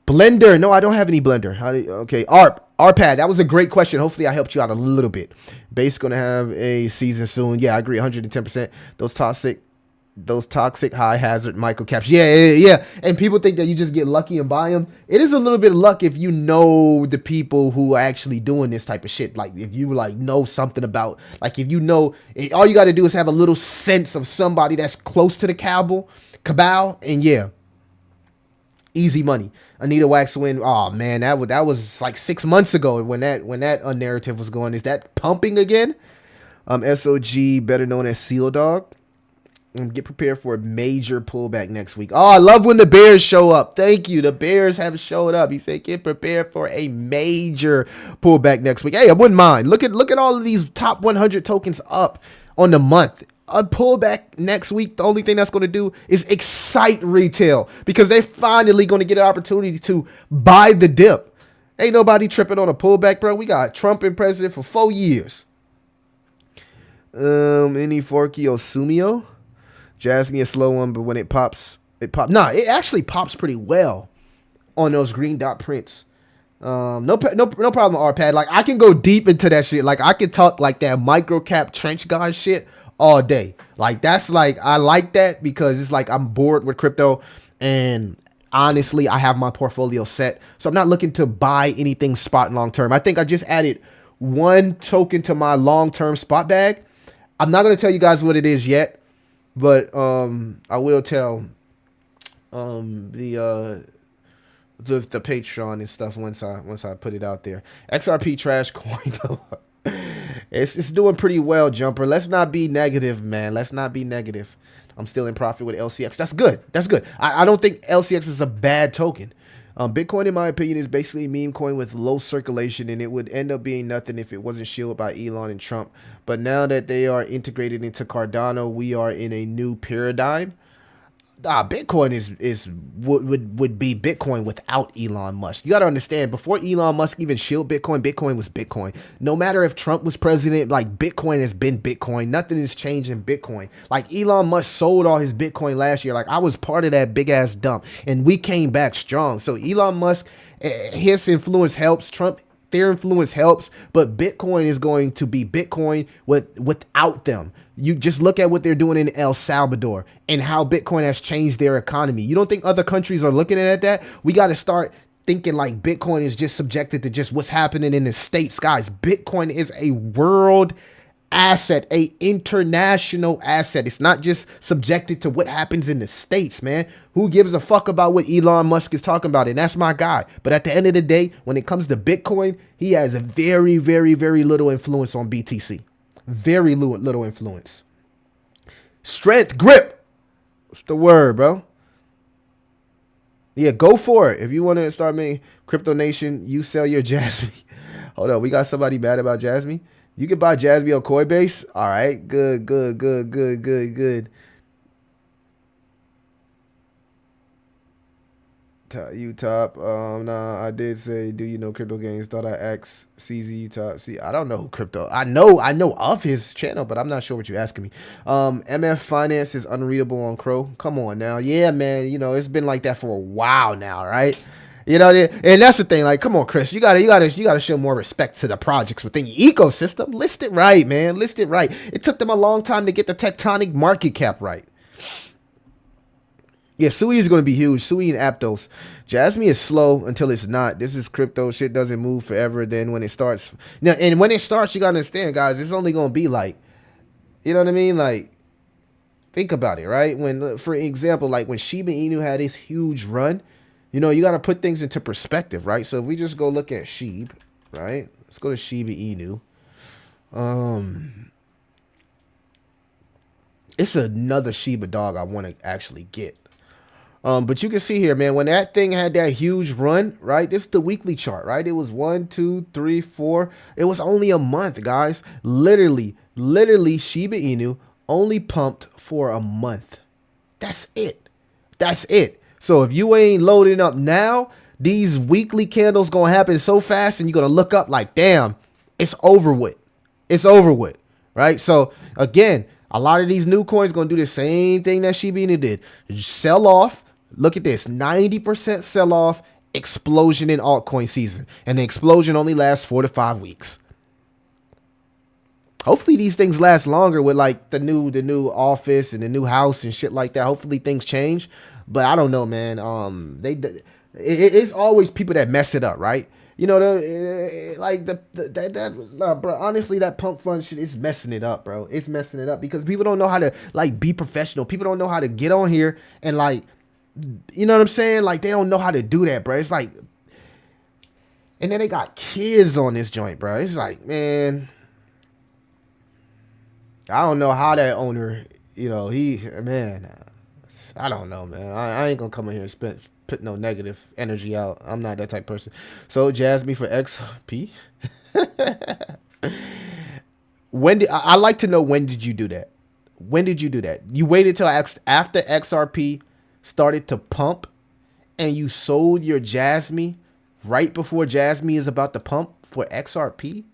Blender. No, I don't have any Blender. Okay, ARPAD. That was a great question. Hopefully I helped you out a little bit. Base going to have a season soon. Yeah, I agree 110%. Those toxic high hazard micro caps. Yeah. And people think that you just get lucky and buy them. It is a little bit of luck if you know the people who are actually doing this type of shit. Like if you like know something about, like if you know, all you got to do is have a little sense of somebody that's close to the cabal, and yeah, easy money. Anita Waxwin. Oh man, that was like 6 months ago when that narrative was going. Is that pumping again? SOG, better known as Seal Dog. Get prepared for a major pullback next week. Oh, I love when the Bears show up. Thank you. The Bears have showed up. He said, get prepared for a major pullback next week. Hey, I wouldn't mind. Look at all of these top 100 tokens up on the month. A pullback next week, the only thing that's going to do is excite retail because they're finally going to get an opportunity to buy the dip. Ain't nobody tripping on a pullback, bro. We got Trump in president for 4 years. Any Forky Osumio? Jasmy a slow one, but when it pops, it pops. Nah, it actually pops pretty well on those green dot prints. No problem, RPad. Like I can go deep into that shit. Like I can talk like that micro cap trench guard shit all day. Like that's like I like that because it's like I'm bored with crypto, and honestly, I have my portfolio set, so I'm not looking to buy anything spot long term. I think I just added one token to my long term spot bag. I'm not gonna tell you guys what it is yet. But I will tell the Patreon and stuff once I put it out there. XRP trash coin. It's doing pretty well, Jumper. Let's not be negative, man. Let's not be negative. I'm still in profit with LCX. That's good. I don't think LCX is a bad token. Bitcoin, in my opinion, is basically a meme coin with low circulation, and it would end up being nothing if it wasn't shielded by Elon and Trump. But now that they are integrated into Cardano, we are in a new paradigm. Bitcoin would be Bitcoin without Elon Musk. You got to understand, before Elon Musk even shielded Bitcoin, Bitcoin was Bitcoin. No matter if Trump was president, like Bitcoin has been Bitcoin. Nothing has changed in Bitcoin. Like Elon Musk sold all his Bitcoin last year. Like I was part of that big ass dump, and we came back strong. So Elon Musk, his influence helps. Trump, their influence helps, but Bitcoin is going to be Bitcoin without them. You just look at what they're doing in El Salvador and how Bitcoin has changed their economy. You don't think other countries are looking at that? We got to start thinking like Bitcoin is just subjected to just what's happening in the States. Guys, Bitcoin is a world asset, a international asset. It's not just subjected to what happens in the States, man. Who gives a fuck about what Elon Musk is talking about? And that's my guy. But at the end of the day, when it comes to Bitcoin, he has a very, very, very little influence on BTC. Very little influence. Strength, grip. What's the word, bro? Yeah, go for it. If you want to start making Crypto Nation, you sell your Jasmy. Hold on, we got somebody mad about Jasmy. You can buy Jasmy on Coinbase. All right, good. You top. Nah, I did say, do you know Crypto Gains? Thought I asked CZ you top. See, I don't know who Crypto. I know of his channel, but I'm not sure what you're asking me. MF Finance is unreadable on Crow. Come on now. Yeah, man. You know, it's been like that for a while now, right? You know, and that's the thing. Like, come on, Chris, you gotta show more respect to the projects within your ecosystem. List it right, man. List it right. It took them a long time to get the Tectonic market cap right. Yeah, Sui is going to be huge. Sui and Aptos. Jasmy is slow until it's not. This is crypto. Shit doesn't move forever. Then when it starts, now, and when it starts, you got to understand, guys, it's only going to be like, you know what I mean? Like, think about it, right? When, for example, like when Shiba Inu had this huge run, You know, you got to put things into perspective, right? So if we just go look at Sheeb, right? Let's go to Shiba Inu. It's another Shiba dog I want to actually get. But you can see here, man, when that thing had that huge run, right? This is the weekly chart, right? It was 1, 2, 3, 4. It was only a month, guys. Literally, Shiba Inu only pumped for a month. That's it. That's it. So if you ain't loading up now, these weekly candles gonna happen so fast, and you're gonna look up like, damn, it's over with. It's over with, right? So again, a lot of these new coins gonna do the same thing that Shiba Inu did. Sell off. Look at this, 90% sell off, explosion in altcoin season, and the explosion only lasts 4 to 5 weeks. Hopefully these things last longer with like the new office and the new house and shit like that. Hopefully things change, but I don't know, man. It's always people that mess it up, right? You know, bro. Honestly, that pump fund shit is messing it up, bro. It's messing it up because people don't know how to like be professional. People don't know how to get on here and like, you know what I'm saying? Like they don't know how to do that, bro. It's like, and then they got kids on this joint, bro. It's like, man. I don't know how that owner, you know, I don't know, man. I ain't gonna come in here and put no negative energy out. I'm not that type of person. So Jasmy for XP. I like to know, when did you do that? When did you do that? You waited till after XRP started to pump and you sold your Jasmy right before Jasmy is about to pump for XRP?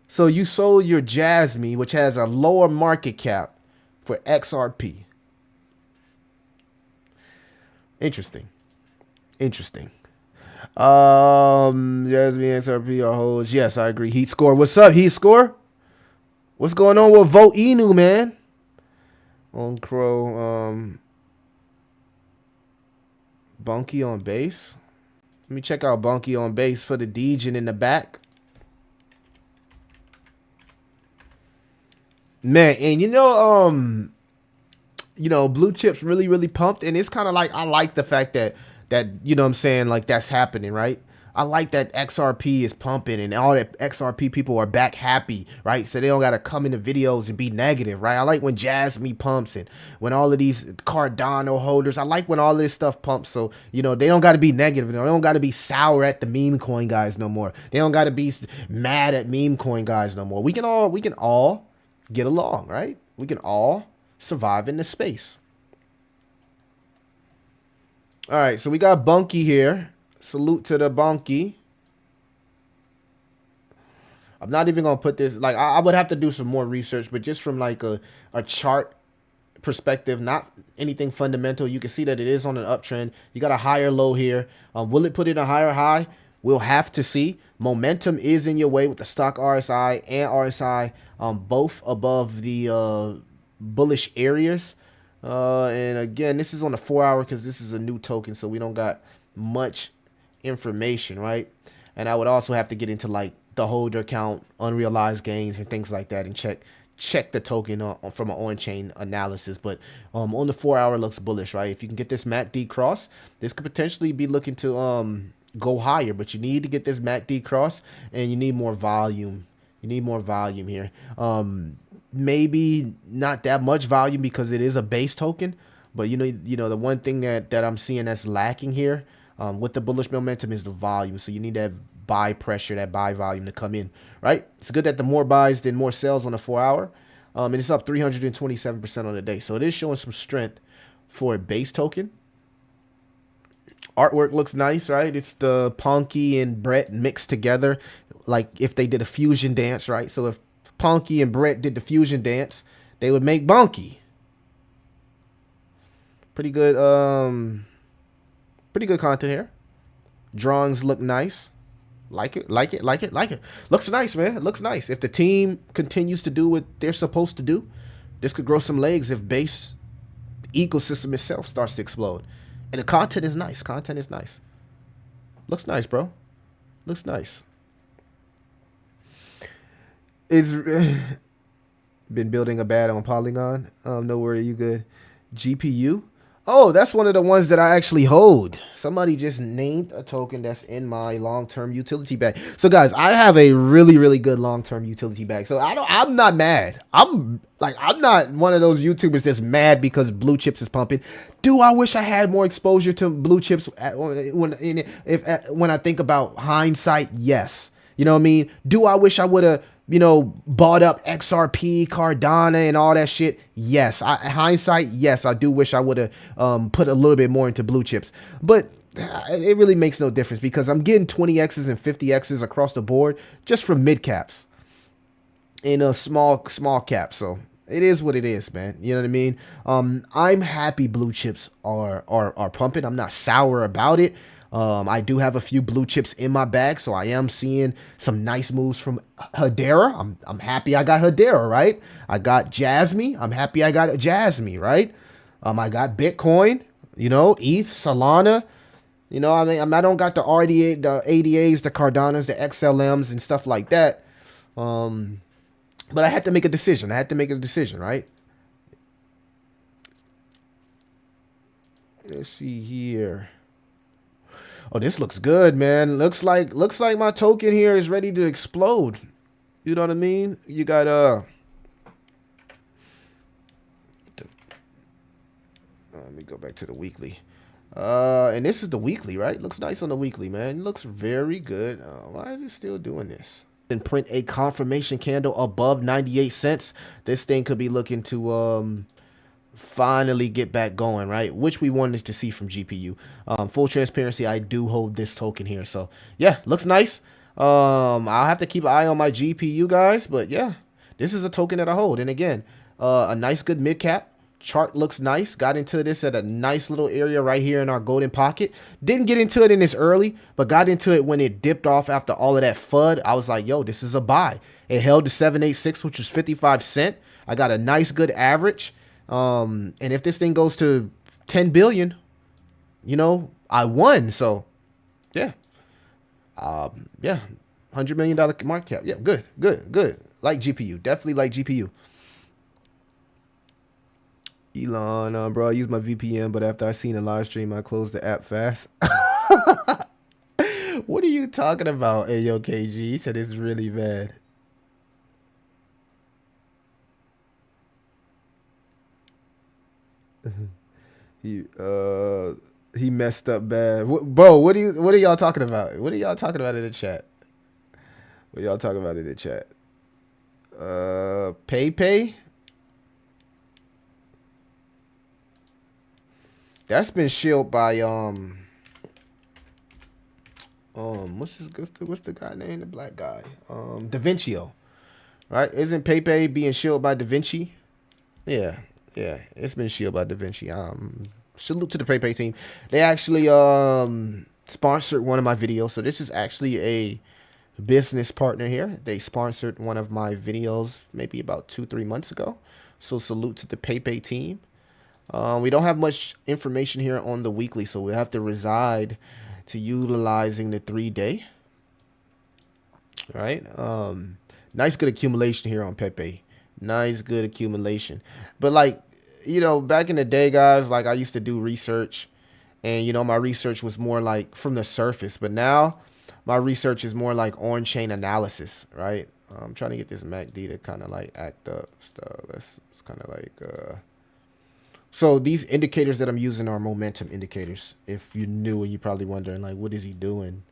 So you sold your Jasmy, which has a lower market cap, for XRP. Interesting. Jasmy, XRP are holds. Yes, I agree. Heat Score. What's up, Heat Score? What's going on with Vote Inu, man? On Crow. Bunky on base. Let me check out Bunky on base for the Degen in the back. Man, and you know, blue chips really pumped, and it's kind of like, I like the fact that you know what I'm saying, like that's happening, right? I like that XRP is pumping and all that XRP people are back happy, right? So they don't got to come into videos and be negative, right? I like when Jasmy pumps and when all of these Cardano holders, I like when all of this stuff pumps. So, you know, they don't got to be negative. They don't got to be sour at the meme coin guys no more. They don't got to be mad at meme coin guys no more. We can all get along, right? We can all survive in this space. All right, so we got Bunky here. Salute to the Bunky. I'm not even gonna put this, like, I would have to do some more research, but just from like a chart perspective, not anything fundamental, you can see that it is on an uptrend. You got a higher low here. Will it put in a higher high? We'll have to see. Momentum is in your way with the stock RSI and RSI both above the bullish areas. And again, this is on the 4 hour because this is a new token, so we don't got much information, right? And I would also have to get into like the holder count, unrealized gains, and things like that, and check the token from an on-chain analysis. But on the 4 hour looks bullish, right? If you can get this MACD cross, this could potentially be looking to go higher, but you need to get this MACD cross, and you need more volume. You need more volume here. Maybe not that much volume because it is a base token, but you know the one thing that I'm seeing that's lacking here with the bullish momentum is the volume. So you need to have buy pressure, that buy volume to come in, right? It's good that the more buys than more sells on the 4 hour, and it's up 327% on the day. So it is showing some strength for a base token. Artwork looks nice, right? It's the Punky and Brett mixed together, like if they did a fusion dance, right? So if Punky and Brett did the fusion dance, they would make Bunky. Pretty good content here. Drawings look nice. Like it. Looks nice, man. It looks nice. If the team continues to do what they're supposed to do, this could grow some legs if base ecosystem itself starts to explode. And the content is nice. Looks nice, bro. Looks nice. It's been building a bad on Polygon. No worry, you good. GPU. Oh, that's one of the ones that I actually hold. Somebody just named a token that's in my long-term utility bag. So guys, I have a really, really good long-term utility bag. So I'm not mad. I'm not one of those YouTubers that's mad because blue chips is pumping. Do I wish I had more exposure to blue chips when I think about hindsight? Yes. You know what I mean? Do I wish I would have, bought up XRP, Cardano, and all that shit? Yes. Hindsight, yes, I do wish I would have put a little bit more into blue chips. But it really makes no difference because I'm getting 20Xs and 50Xs across the board just from mid caps in a small cap. So it is what it is, man. You know what I mean? I'm happy blue chips are pumping. I'm not sour about it. I do have a few blue chips in my bag, so I am seeing some nice moves from Hedera. I'm happy I got Hedera, right? I got Jasmy. I'm happy I got Jasmy, right? I got Bitcoin, ETH, Solana. I don't got the RDA, the ADAs, the Cardanas, the XLMs, and stuff like that. But I had to make a decision. Right? Let's see here. Oh, this looks good, man. Looks like my token here is ready to explode. You know what I mean? You got let me go back to the weekly. And this is the weekly, right? Looks nice on the weekly, man. It looks very good. Why is it still doing this? And print a confirmation candle above 98 cents. This thing could be looking to finally get back going, right? Which we wanted to see from GPU. Full transparency, I do hold this token here. So yeah, looks nice. I'll have to keep an eye on my GPU, guys. But yeah, this is a token that I hold. And again, a nice good mid cap. Chart looks nice. Got into this at a nice little area right here in our golden pocket. Didn't get into it in this early, but got into it when it dipped off after all of that FUD. I was like, yo, this is a buy. It held to 786, which was 55 cents. I got a nice good average. And if this thing goes to 10 billion, I won. So yeah. Yeah. $100 million market cap. Yeah. Good. Like GPU. Definitely like GPU. Elon, bro, I use my VPN, but after I seen a live stream, I closed the app fast. What are you talking about, Ayo KG? He said it's really bad. He messed up bad. Bro, what are y'all talking about? What are y'all talking about in the chat? What y'all talking about in the chat? Pepe? That's been shielded by what's the guy name? The black guy. Da Vincio. Right? Isn't Pepe being shielded by Da Vinci? Yeah, it's been shielded by Da Vinci. Salute to the Pepe team. They actually sponsored one of my videos. So this is actually a business partner here. They sponsored one of my videos maybe about 2-3 months ago. So salute to the Pepe team. We don't have much information here on the weekly, so we have to reside to utilizing the 3-day. Right? Nice good accumulation here on Pepe. Nice good accumulation. But like, back in the day, guys, like I used to do research, and my research was more like from the surface. But now my research is more like on-chain analysis, right? I'm trying to get this MACD to kind of like act up stuff. It's kind of like so these indicators that I'm using are momentum indicators. If you're new and you're probably wondering, like, what is he doing?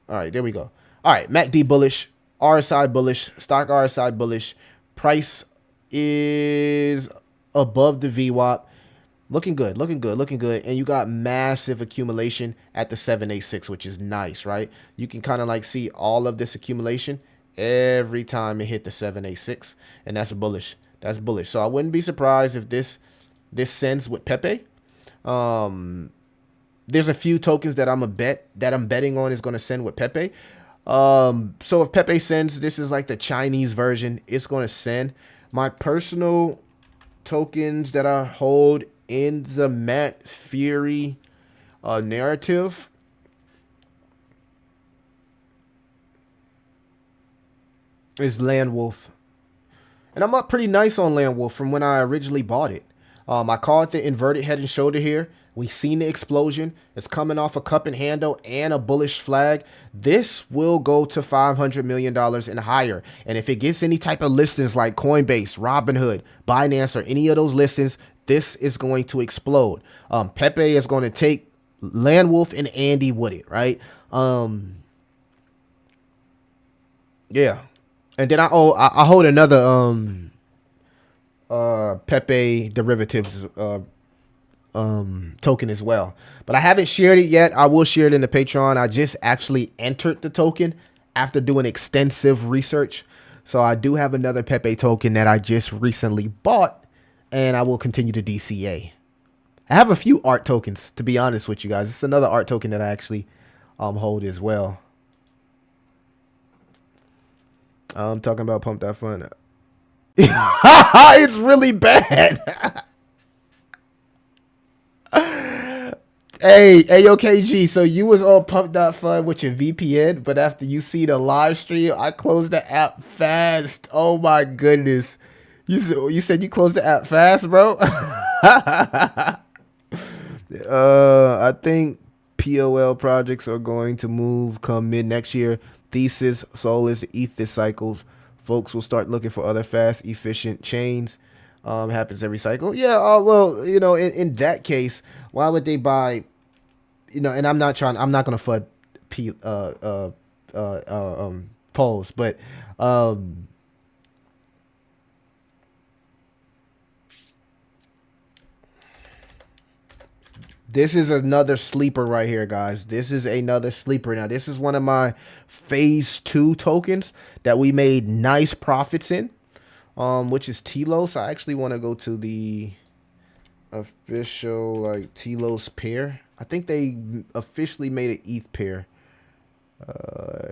All right, there we go. All right, MACD bullish, RSI bullish, stock RSI bullish. Price is above the VWAP. Looking good. And you got massive accumulation at the 786, which is nice, right? You can kind of like see all of this accumulation every time it hit the 786, and that's bullish. So I wouldn't be surprised if this sends with Pepe. There's a few tokens that I'm betting on is going to send with Pepe. So if Pepe sends, this is like the Chinese version. It's going to send. My personal tokens that I hold in the Matt Fury narrative. Is Land Wolf. And I'm up pretty nice on Land Wolf from when I originally bought it. I called the inverted head and shoulder here. We've seen the explosion. It's coming off a cup and handle and a bullish flag. This will go to $500 million and higher. And if it gets any type of listings like Coinbase, Robinhood, Binance, or any of those listings, this is going to explode. Pepe is going to take Landwolf and Andy with it, right? Yeah. And then I hold another Pepe derivatives token as well, but I haven't shared it yet. I will share it in the Patreon. I just actually entered the token after doing extensive research, so I do have another Pepe token that I just recently bought, and I will continue to DCA. I have a few art tokens, to be honest with you guys. It's another art token that I actually hold as well. I'm talking about Pump That Fun. It's really bad. Hey, KG, so you was on Pump.Fun with your VPN, but after you see the live stream, I closed the app fast. Oh my goodness. You said you closed the app fast, bro? I think POL projects are going to move come mid next year. Thesis, Solus, Ethos cycles. Folks will start looking for other fast, efficient chains. Happens every cycle. Yeah, well, you know, in that case, why would they buy, you know, and I'm not going to FUD polls, but this is another sleeper right here, guys. This is another sleeper. Now, this is one of my phase 2 tokens that we made nice profits in, which is Telos. I actually want to go to the official like Telos pair. I think they officially made an ETH pair.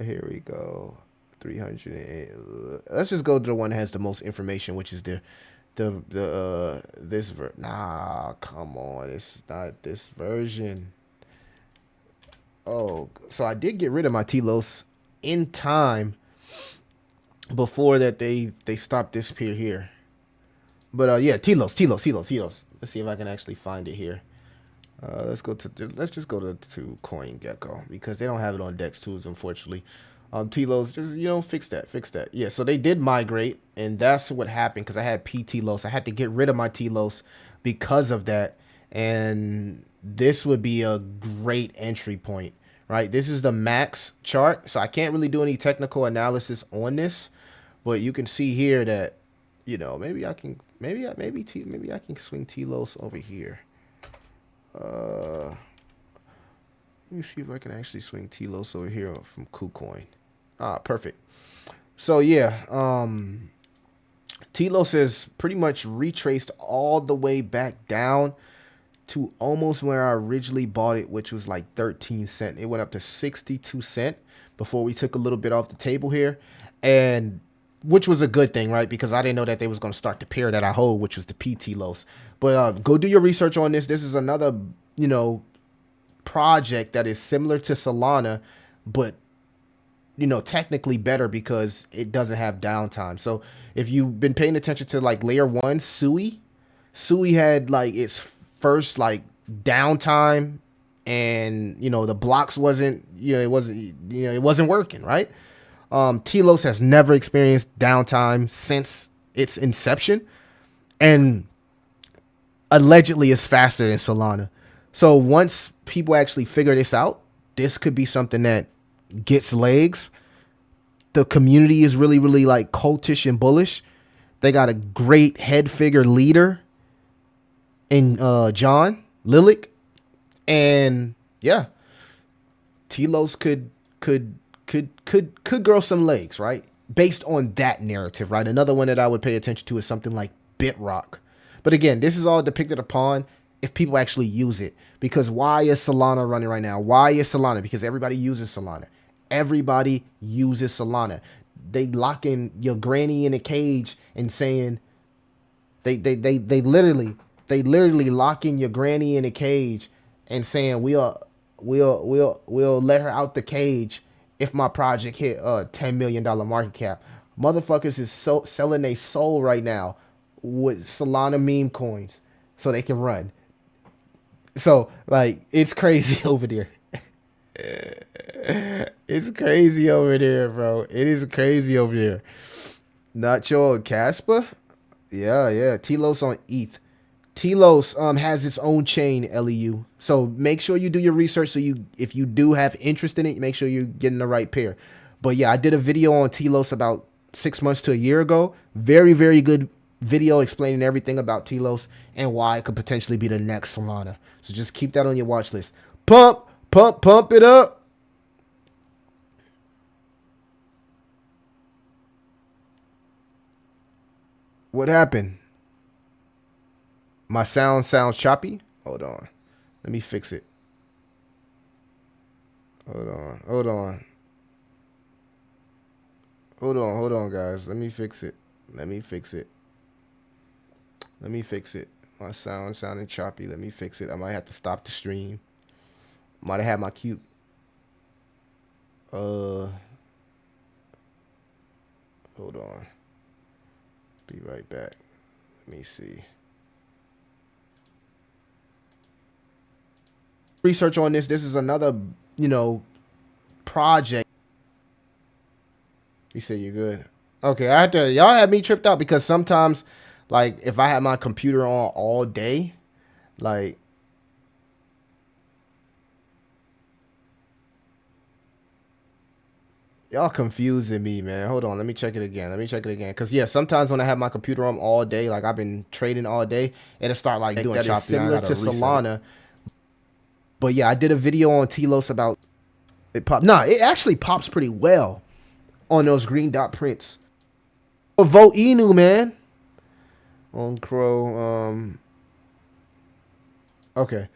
Here we go. 300. Let's just go to the one that has the most information, which is nah, come on, it's not this version. Oh, so I did get rid of my Telos in time before that they stopped this pair here. But yeah, Telos. Let's see if I can actually find it here. Let's just go to CoinGecko because they don't have it on Dex tools, unfortunately. Telos, just, you know, fix that. Yeah, so they did migrate, and that's what happened because I had Telos. I had to get rid of my Telos because of that, and this would be a great entry point, right? This is the max chart, so I can't really do any technical analysis on this, but you can see here that, you know, maybe I can swing Telos over here. Let me see if I can actually swing Telos over here from KuCoin. Ah, perfect. So yeah, Telos has pretty much retraced all the way back down to almost where I originally bought it, which was like 13 cents. It went up to 62 cents before we took a little bit off the table here, and which was a good thing, right? Because I didn't know that they was going to start the pair that I hold, which was the Telos. But go do your research on this. This is another, you know, project that is similar to Solana, but, you know, technically better because it doesn't have downtime. So if you've been paying attention to like layer 1 Sui had like its first like downtime, and, you know, the blocks wasn't, it wasn't working, right? Telos has never experienced downtime since its inception, and allegedly is faster than Solana. So once people actually figure this out, this could be something that gets legs. The community is really, really like cultish and bullish. They got a great head figure leader in John Lilic, and yeah, Telos could grow some legs, right? Based on that narrative, right? Another one that I would pay attention to is something like BitRock. But again, this is all depicted upon if people actually use it. Because why is Solana running right now? Why is Solana? Because everybody uses Solana. Everybody uses Solana. They lock in your granny in a cage and saying they literally lock in your granny in a cage and saying we'll let her out the cage if my project hit a $10 million market cap. Motherfuckers is selling their soul right now with Solana meme coins. so they can run. So like it's crazy over there. It's crazy over there, bro. It is crazy over there. Nacho Casper? Yeah. Telos on ETH. Telos has its own chain, LEU. So make sure you do your research. So if you do have interest in it, make sure you're getting the right pair. But yeah, I did a video on Telos about 6 months to a year ago. Very, very good video explaining everything about Telos and why it could potentially be the next Solana. So just keep that on your watch list. Pump it up. What happened? My sound sounds choppy. Hold on. Let me fix it. Hold on, guys. Let me fix it. My sound sounding choppy. Let me fix it. I might have to stop the stream. Might have had my cute. Hold on. Be right back. Let me see. Research on this. This is another, project. You say you're good. Okay, I had to. Y'all had me tripped out because sometimes, like, if I had my computer on all day, like, y'all confusing me, man. Hold on, let me check it again. Cause yeah, sometimes when I have my computer on all day, like I've been trading all day, it'll start like doing that choppy. Is similar to Solana. But yeah, I did a video on Telos about it pop. Nah, it actually pops pretty well on those green dot prints. Vote Inu, man. On Crow. Okay.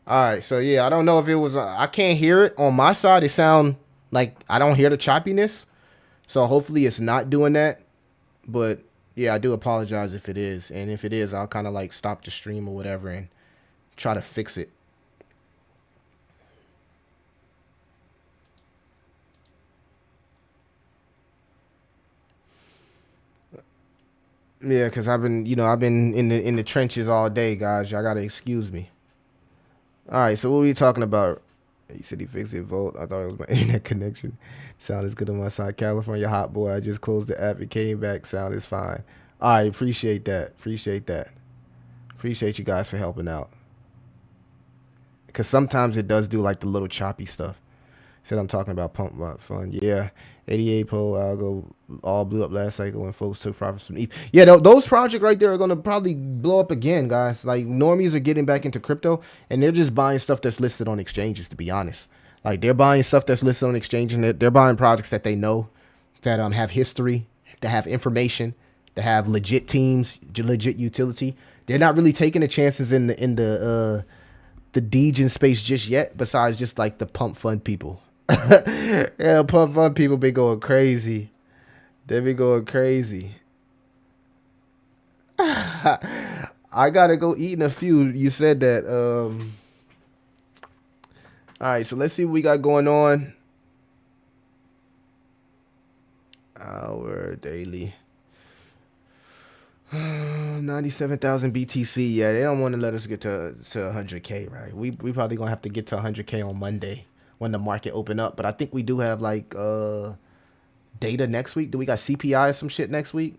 All right. So yeah, I don't know if it was. I can't hear it on my side. It sound like I don't hear the choppiness. So hopefully it's not doing that. But yeah, I do apologize if it is. And if it is, I'll kind of like stop the stream or whatever and try to fix it. Yeah, cause I've been in the trenches all day, guys. Y'all gotta excuse me. All right, so what were we talking about? He said he fixed it. Vote. I thought it was my internet connection. Sound is good on my side. California hot boy. I just closed the app. It came back. Sound is fine. All right, appreciate that. Appreciate you guys for helping out. Cause sometimes it does do like the little choppy stuff. Said I'm talking about pump bot fun. Yeah. 88 poll, algo all blew up last cycle when folks took profits from ETH. Yeah, those projects right there are going to probably blow up again, guys. Like, normies are getting back into crypto, and they're just buying stuff that's listed on exchanges, to be honest. Like, they're buying stuff that's listed on exchange, and they're buying projects that they know, that have history, that have information, that have legit teams, legit utility. They're not really taking the chances in the degen space just yet, besides just, like, the pump fund people. Yeah, pump fund people be going crazy. They be going crazy. I gotta go eat in a few. You said that. All right, so let's see what we got going on. Our daily 97,000 BTC. Yeah, they don't want to let us get to 100K, right? We probably gonna have to get to 100K on Monday when the market open up. But I think we do have like data next week. Do we got CPI or some shit next week?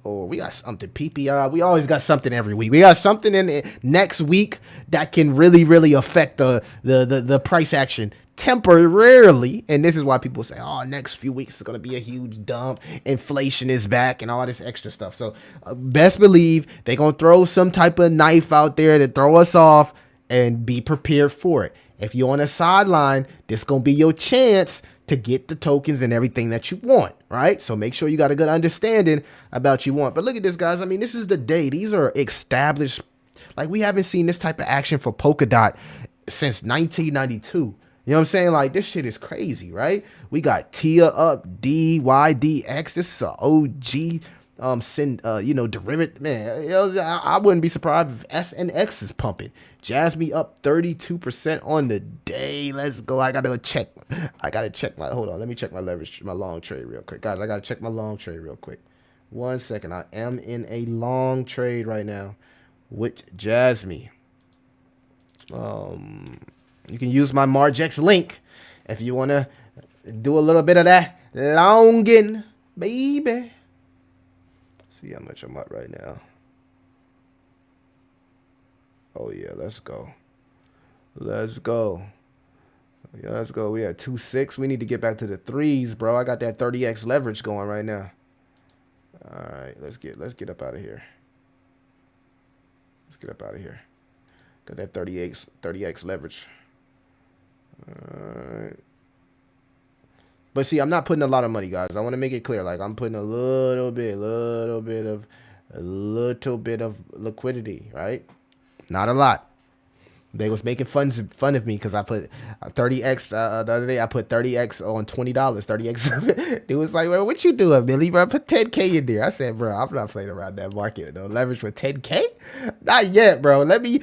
Or we got something PPI. We always got something every week. We got something in it next week that can really, really affect the price action temporarily. And this is why people say, oh, next few weeks is going to be a huge dump. Inflation is back and all this extra stuff. So best believe they're going to throw some type of knife out there to throw us off, and be prepared for it. If you're on a sideline, this going to be your chance to get the tokens and everything that you want, right? So make sure you got a good understanding about what you want. But look at this, guys. I mean, this is the day. These are established. Like, we haven't seen this type of action for Polkadot since 1992. You know what I'm saying? Like, this shit is crazy, right? We got TIA up, DYDX. This is an OG derivative, man. I wouldn't be surprised if SNX is pumping. Jasmy up 32% on the day. Let's go. I gotta check my, hold on. Let me check my leverage, my long trade real quick. Guys, I gotta check my long trade real quick. 1 second. I am in a long trade right now. with Jasmy. You can use my Margex link if you want to do a little bit of that longin, baby. See how much I'm at right now. Oh, yeah, let's go. Let's go. Yeah, let's go. We at 2.6. We need to get back to the threes, bro. I got that 30x leverage going right now. All right, let's get up out of here. Let's get up out of here. Got that 30x leverage. All right. But see, I'm not putting a lot of money, guys. I want to make it clear. Like, I'm putting a little bit of liquidity, right? Not a lot. They was making fun of me because I put 30x the other day. I put 30x on $20. 30x. Dude was like, "Well, what you doing, Billy? Bro, I put 10K in there." I said, "Bro, I'm not playing around that market. No leverage with 10K. Not yet, bro. Let me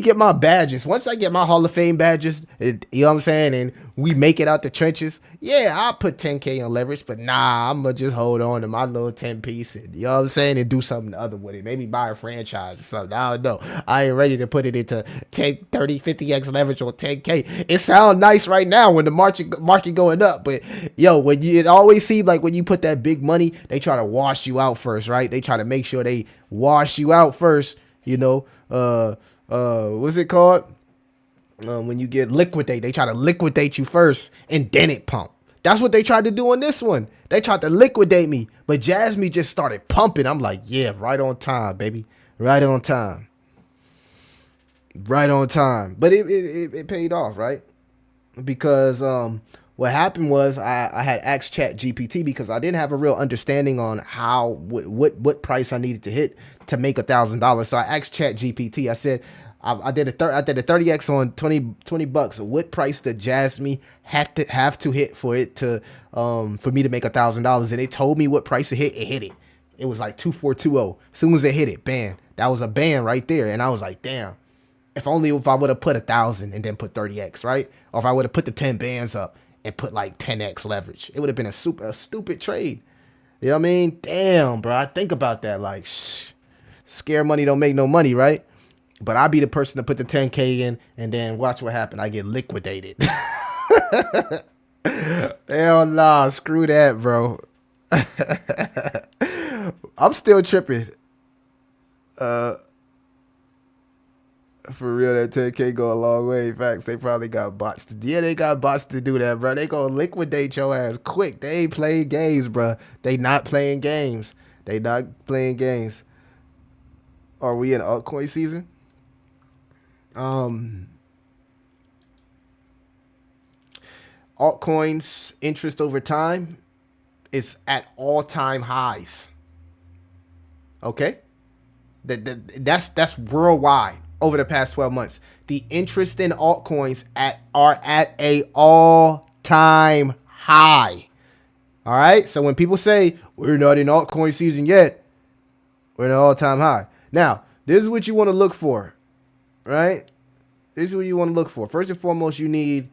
get my badges. Once I get my Hall of Fame badges, you know what I'm saying, and we make it out the trenches. Yeah, I'll put 10K on leverage, but nah, I'm gonna just hold on to my little 10 piece and, you know what I'm saying, and do something other with it. Maybe buy a franchise or something. I don't know. I ain't ready to put it into 10, 30, 50x leverage on 10K. It sounds nice right now when the market going up, but yo, it always seems like when you put that big money, they try to wash you out first, right? They try to make sure they wash you out first. You know, what's it called? When you get liquidate, they try to liquidate you first and then it pump. That's what they tried to do on this one. They tried to liquidate me, but Jasmy just started pumping. I'm like, yeah, right on time, baby. Right on time. Right on time. But it paid off, right? Because what happened was I had asked ChatGPT because I didn't have a real understanding on what price I needed to hit to make $1,000. So I asked ChatGPT. I said, I did a 30x on 20 bucks. What price did Jasmy have to hit for it to for me to make $1,000? And it told me what price to hit. It hit it. It was like 2420. As soon as it hit it, bam, that was a bam right there. And I was like, damn. If I would have put 1,000 and then put 30x, right? Or if I would have put the 10 bands up and put like 10x leverage, it would have been a stupid trade. You know what I mean? Damn, bro. I think about that. Like, scare money don't make no money, right? But I'll be the person to put the 10K in and then watch what happens. I get liquidated. Hell nah, screw that, bro. I'm still tripping. For real, that 10K go a long way. In fact, they probably got bots. They got bots to do that, bro. They gonna liquidate your ass quick. They ain't playing games, bro. They not playing games. Are we in altcoin season? Altcoins interest over time is at all-time highs. Okay? That's worldwide. Over the past 12 months, the interest in altcoins are at a all-time high. All right. So when people say we're not in altcoin season yet, we're at an all-time high. Now, this is what you want to look for, right? This is what you want to look for. First and foremost, we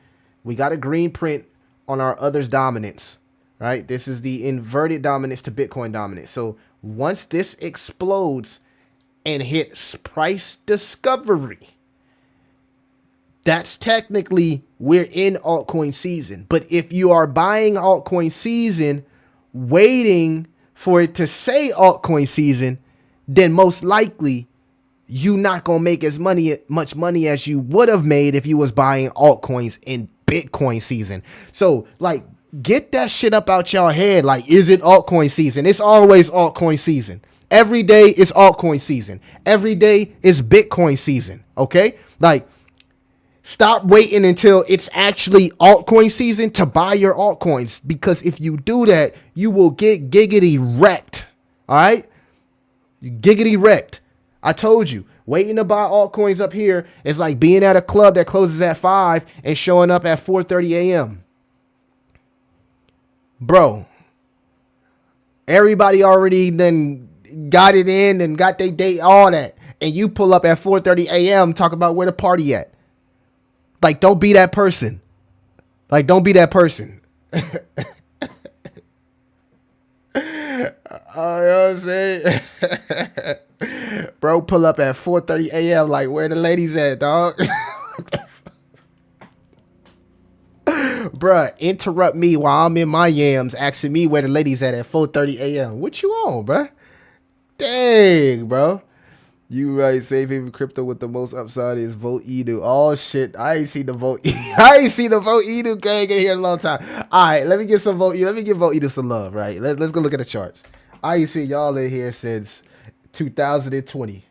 got a green print on our others dominance, right? This is the inverted dominance to Bitcoin dominance. So once this explodes and hits price discovery, that's technically we're in altcoin season. But if you are buying altcoin season, waiting for it to say altcoin season, then most likely you not gonna make much money as you would have made if you was buying altcoins in Bitcoin season. So like, get that shit up out y'all head. Like, is it altcoin season? It's always altcoin season. Every day is altcoin season. Every day is Bitcoin season. Okay? Like, stop waiting until it's actually altcoin season to buy your altcoins. Because if you do that, you will get giggity wrecked. All right? Giggity wrecked. I told you, waiting to buy altcoins up here is like being at a club that closes at 5 and showing up at 4:30 a.m. Bro, everybody already then got it in and got their date, all that. And you pull up at 4:30 a.m. talk about where the party at. Like, don't be that person. Like, don't be that person. You know what I'm saying? Bro, pull up at 4:30 a.m. like, where the ladies at, dog? Bruh, interrupt me while I'm in my yams asking me where the ladies at 4:30 a.m. What you on, bruh? Dang, bro. You right, safe haven crypto with the most upside is Vote Edu. Oh shit, I ain't seen the Vote. I ain't seen the Vote Edu gang in here in a long time. All right, let me get some Vote Edu. Let me give Vote Edu some love. Right, let's go look at the charts. I ain't seen y'all in here since 2020.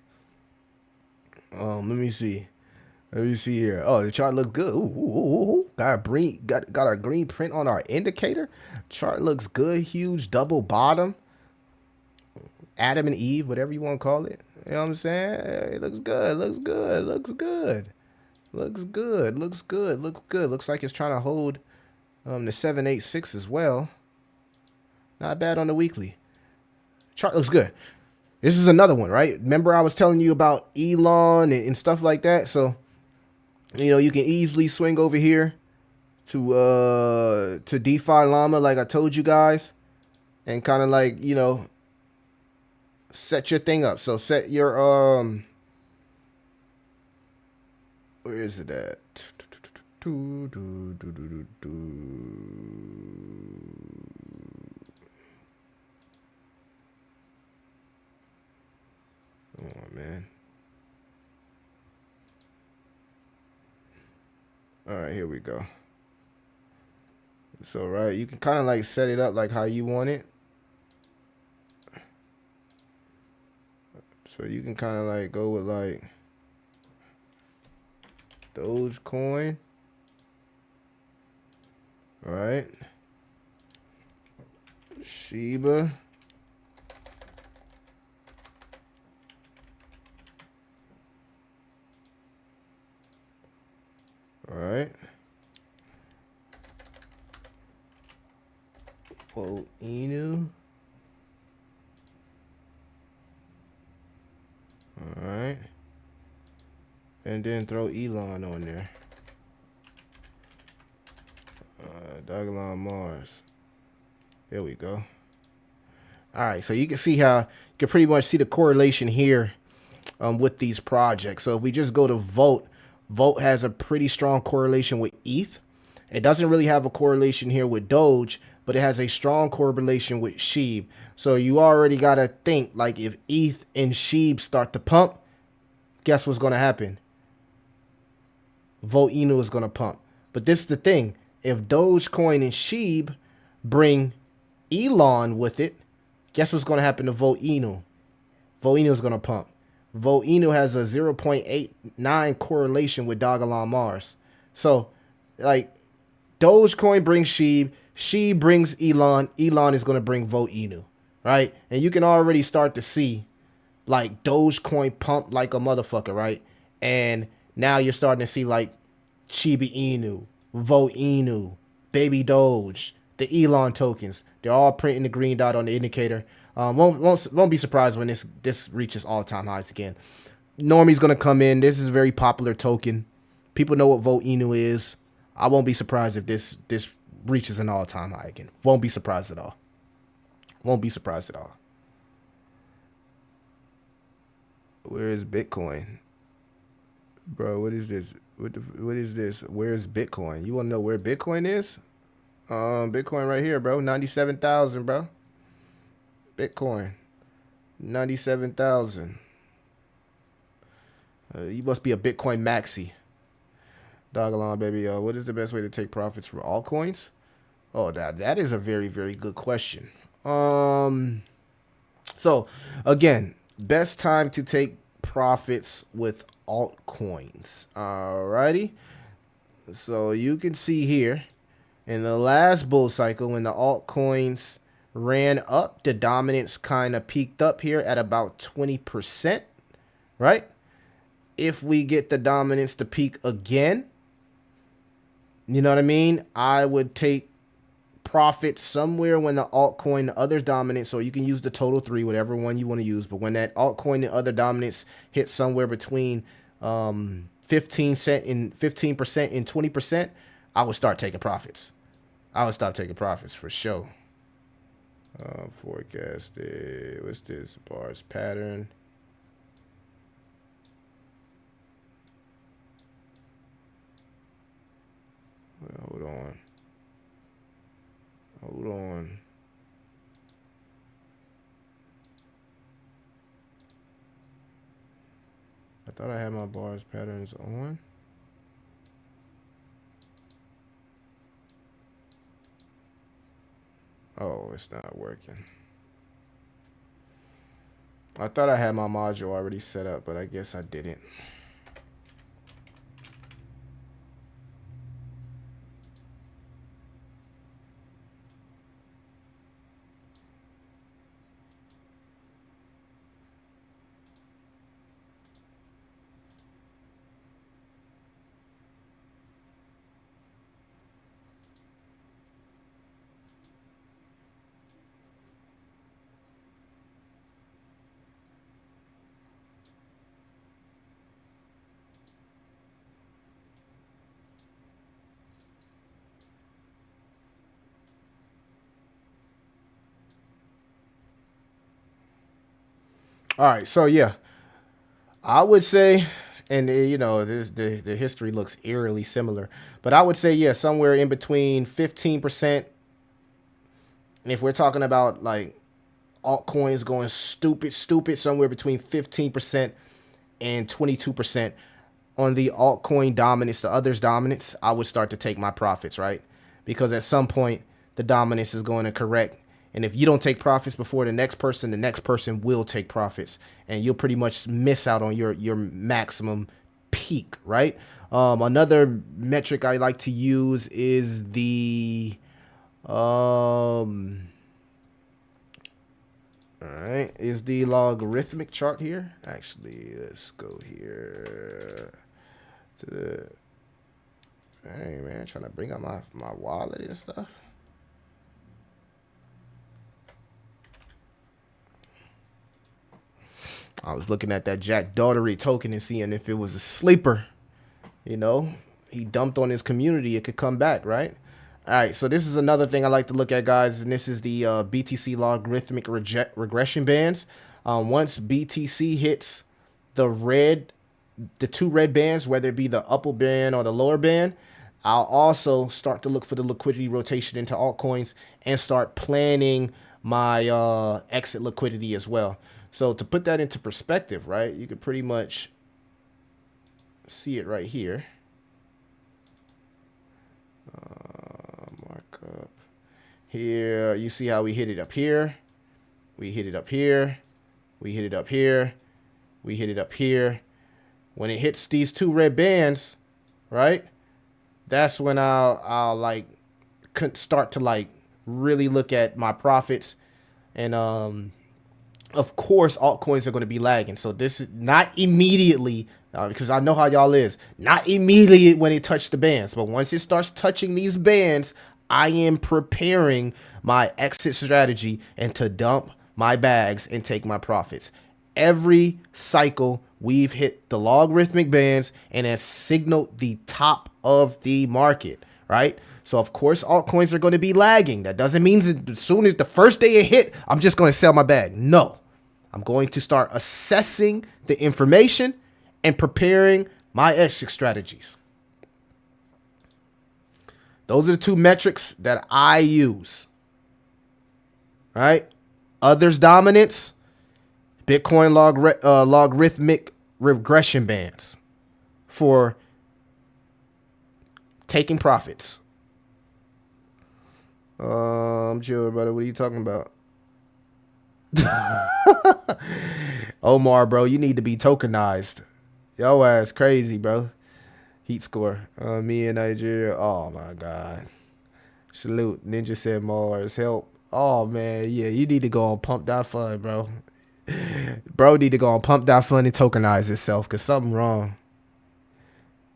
Let me see. Let me see here. Oh, the chart looks good. Ooh. Got our green print on our indicator. Chart looks good. Huge double bottom. Adam and Eve, whatever you want to call it. You know what I'm saying? It looks good. Looks good. Looks good. Looks good. Looks good. Looks good. Looks like it's trying to hold the 786 as well. Not bad on the weekly. Chart looks good. This is another one, right? Remember I was telling you about Elon and stuff like that. So, you know, you can easily swing over here to DeFi Llama, like I told you guys, and kind of like, you know, set your thing up. So set your where is it at? Oh man. All right, here we go. So, right, you can kind of like set it up like how you want it. So you can kind of like go with like Dogecoin. All right. Shiba. All right. Vote Inu. All right. And then throw Elon on there. Dagalon Mars. There we go. All right. So you can see how you can pretty much see the correlation here with these projects. So if we just go to Vote, Vote has a pretty strong correlation with ETH. It doesn't really have a correlation here with Doge, but it has a strong correlation with SHIB. So you already got to think, like, if ETH and SHIB start to pump, guess what's going to happen? Vote Inu is going to pump. But this is the thing. If Dogecoin and SHIB bring Elon with it, guess what's going to happen to Vote Inu? Vote Inu is going to pump. Vote Inu has a 0.89 correlation with Dagalon Mars. So, like, Dogecoin brings SHIB. SHIB brings Elon. Elon is going to bring Vote Inu, right? And you can already start to see, like, Dogecoin pump like a motherfucker, right? And now you're starting to see, like, Shiba Inu, Vote Inu, Baby Doge, the Elon tokens. They're all printing the green dot on the indicator. Won't be surprised when this reaches all-time highs again. Normie's going to come in. This is a very popular token. People know what Vote Inu is. I won't be surprised if this reaches an all-time high again. Won't be surprised at all. Won't be surprised at all. Where is Bitcoin? Bro, what is this? What is this? Where's Bitcoin? You want to know where Bitcoin is? Bitcoin right here, bro. 97,000, bro. Bitcoin. 97,000. You must be a Bitcoin maxi. Dogalon, baby. What is the best way to take profits from altcoins? Oh, that is a very, very good question. So again, best time to take profits with altcoins. Alrighty. So you can see here in the last bull cycle when the altcoins ran up, the dominance kind of peaked up here at about 20%, right? If we get the dominance to peak again, you know what I mean? I would take profit somewhere when the altcoin, the other dominance, so you can use the total 3, whatever one you want to use, but when that altcoin and other dominance hit somewhere between 15% and 20%, I would start taking profits. I would start taking profits for sure. Forecasted. What's this? Bars pattern. Hold on. Hold on. I thought I had my bars patterns on. Oh, it's not working. I thought I had my module already set up, but I guess I didn't. All right, so yeah, I would say, and you know, the history looks eerily similar, but I would say, yeah, somewhere in between 15%. And if we're talking about like altcoins going stupid, somewhere between 15% and 22% on the altcoin dominance, the others' dominance, I would start to take my profits, right? Because at some point, the dominance is going to correct. And if you don't take profits before the next person will take profits. And you'll pretty much miss out on your maximum peak, right? Another metric I like to use is the... all right, is the logarithmic chart here. Actually, let's go here to the... Hey, man, trying to bring up my wallet and stuff. I was looking at that Jack Daughtery token and seeing if it was a sleeper. You know, he dumped on his community. It could come back, right? All right, so this is another thing I like to look at, guys, and this is the BTC logarithmic regression bands. Once BTC hits the two red bands, whether it be the upper band or the lower band, I'll also start to look for the liquidity rotation into altcoins and start planning my exit liquidity as well. So to put that into perspective, right, you could pretty much see it right here. Markup here. You see how we hit it up here. We hit it up here. We hit it up here. We hit it up here. When it hits these two red bands, right, that's when I'll like start to like really look at my profits. And of course, altcoins are going to be lagging. So this is not immediately, because I know how y'all is. Not immediately when it touched the bands. But once it starts touching these bands, I am preparing my exit strategy and to dump my bags and take my profits. Every cycle, we've hit the logarithmic bands and has signaled the top of the market, right? So, of course, altcoins are going to be lagging. That doesn't mean that as soon as the first day it hit, I'm just going to sell my bag. No, I'm going to start assessing the information and preparing my exit strategies. Those are the two metrics that I use, right? Others dominance, Bitcoin logarithmic regression bands for taking profits. I'm chill, brother. What are you talking about? Omar, bro, you need to be tokenized. Yo ass crazy, bro. Heat score. Me in Nigeria. Oh my God. Salute. Ninja said Mars. Help. Oh man, yeah, you need to go on Pump That Fund, bro. Bro need to go on Pump That Fund and tokenize itself, cause something wrong.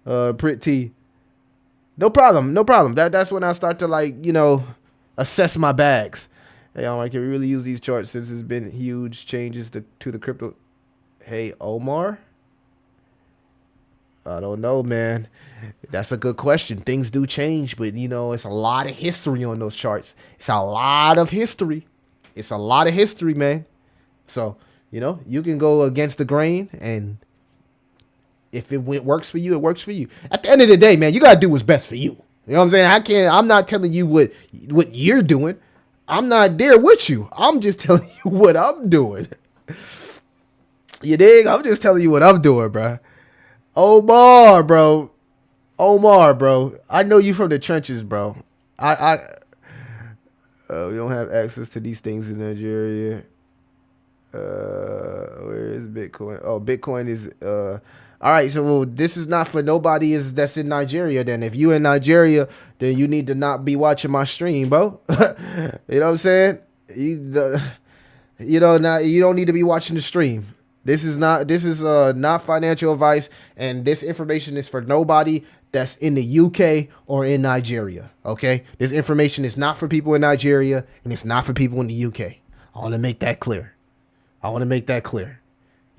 Pretty. No problem. That's when I start to, like, you know, assess my bags. Hey, I can we really use these charts since there's been huge changes to the crypto. Hey, Omar. I don't know, man. That's a good question. Things do change, but, you know, it's a lot of history on those charts. It's a lot of history. It's a lot of history, man. So, you know, you can go against the grain, and if it works for you, it works for you. At the end of the day, man, you got to do what's best for you. You know what I'm saying? I'm not telling you what you're doing. I'm not there with you. I'm just telling you what I'm doing. You dig? I'm just telling you what I'm doing, bro. Omar, bro. Omar, bro. I know you from the trenches, bro. We don't have access to these things in Nigeria. Where is Bitcoin? Oh, Bitcoin is all right. So this is not for nobody that's in Nigeria. Then if you in Nigeria, then you need to not be watching my stream, bro. You know what I'm saying? You don't need to be watching the stream. This is not financial advice, and this information is for nobody that's in the UK or in Nigeria. Okay, this information is not for people in Nigeria, and it's not for people in the UK. I want to make that clear.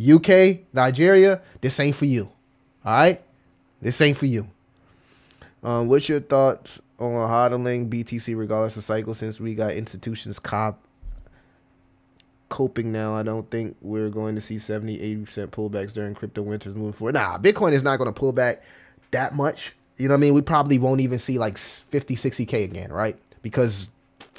UK, Nigeria, this ain't for you. All right, this ain't for you. What's your thoughts on hodling BTC regardless of cycle? Since we got institutions coping now, I don't think we're going to see 70-80% pullbacks during crypto winters moving forward. Nah, Bitcoin is not going to pull back that much. You know what I mean? We probably won't even see like 50-60K again, right? Because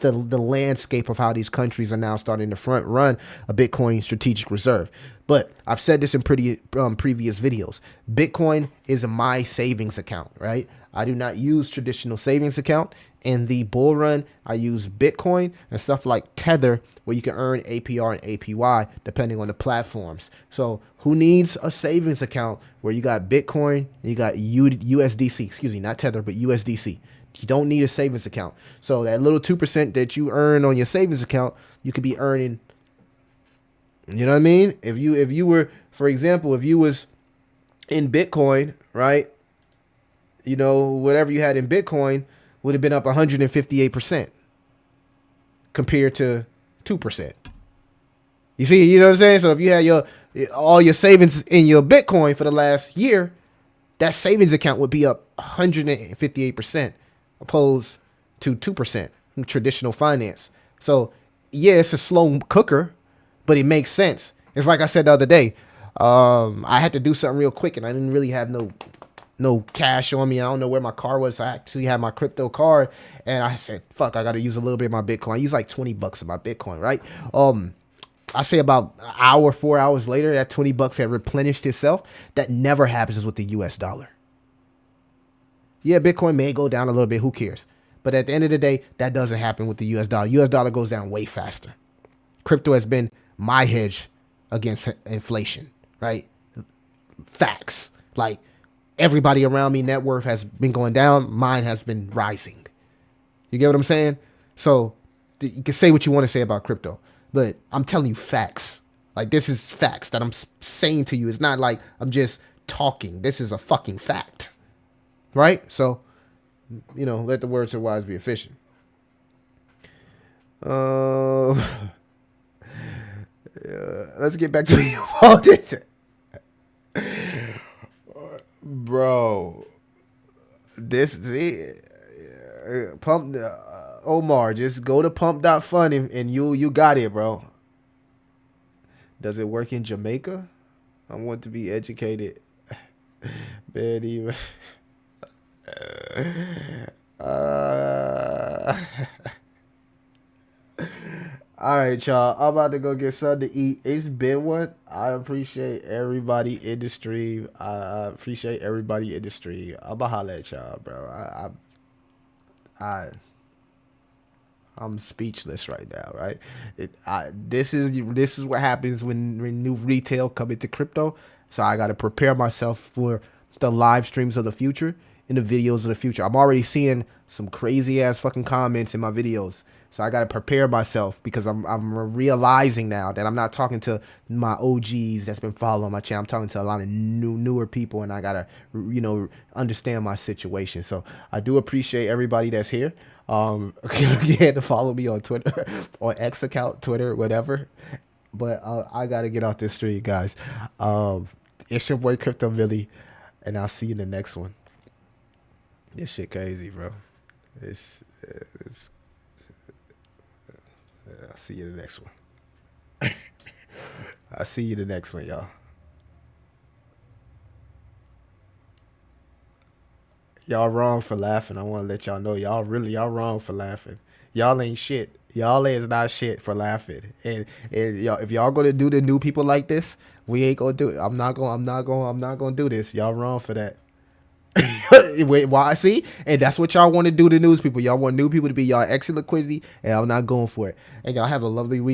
the landscape of how these countries are now starting to front run a Bitcoin strategic reserve. But I've said this in previous videos. Bitcoin is my savings account, right? I do not use traditional savings account. In the bull run, I use Bitcoin and stuff like Tether, where you can earn APR and APY depending on the platforms. So who needs a savings account where you got Bitcoin, you got USDC, excuse me, not Tether, but USDC. You don't need a savings account. So that little 2% that you earn on your savings account, you could be earning, you know what I mean? If you were, for example, if you was in Bitcoin, right? You know, whatever you had in Bitcoin would have been up 158% compared to 2%. You see, you know what I'm saying? So if you had all your savings in your Bitcoin for the last year, that savings account would be up 158% opposed to 2% in traditional finance. So yeah, it's a slow cooker, but it makes sense. It's like I said the other day, I had to do something real quick and I didn't really have no cash on me. I don't know where my car was. So I actually had my crypto card and I said, fuck, I got to use a little bit of my Bitcoin. I use like $20 of my Bitcoin, right? I say about an hour, 4 hours later, that $20 had replenished itself. That never happens with the US dollar. Yeah, Bitcoin may go down a little bit. Who cares? But at the end of the day, that doesn't happen with the US dollar. US dollar goes down way faster. Crypto has been my hedge against inflation, right? Facts. Like, everybody around me, net worth has been going down. Mine has been rising. You get what I'm saying? So you can say what you want to say about crypto, but I'm telling you facts. Like, this is facts that I'm saying to you. It's not like I'm just talking. This is a fucking fact. Right? So, you know, let the words of the wise be efficient. Let's get back to you all this. Bro, pump Omar, just go to pump.fun and you got it, bro. Does it work in Jamaica? I want to be educated. Man, even all right, y'all. I'm about to go get something to eat. It's been one. I appreciate everybody in the stream. I appreciate everybody in the stream. I'ma holla at y'all, bro. I'm speechless right now, right? This is what happens when new retail come into crypto. So I gotta prepare myself for the live streams of the future and the videos of the future. I'm already seeing some crazy ass fucking comments in my videos. So I got to prepare myself because I'm realizing now that I'm not talking to my OGs that's been following my channel. I'm talking to a lot of newer people, and I got to, you know, understand my situation. So I do appreciate everybody that's here. Again, follow me on Twitter or X account, Twitter, whatever. But I got to get off this street, guys. It's your boy Crypto Billy, and I'll see you in the next one. This shit crazy, bro. It's I'll see you in the next one. I'll see you in the next one, y'all. Y'all wrong for laughing. I want to let y'all know y'all wrong for laughing. Y'all ain't shit. Y'all is not shit for laughing. And y'all, if y'all gonna do the new people like this, we ain't gonna do it. I'm not gonna do this. Y'all wrong for that. Wait, why? See, and that's what y'all want to do to news people. Y'all want new people to be y'all exit liquidity, and I'm not going for it. And y'all have a lovely week.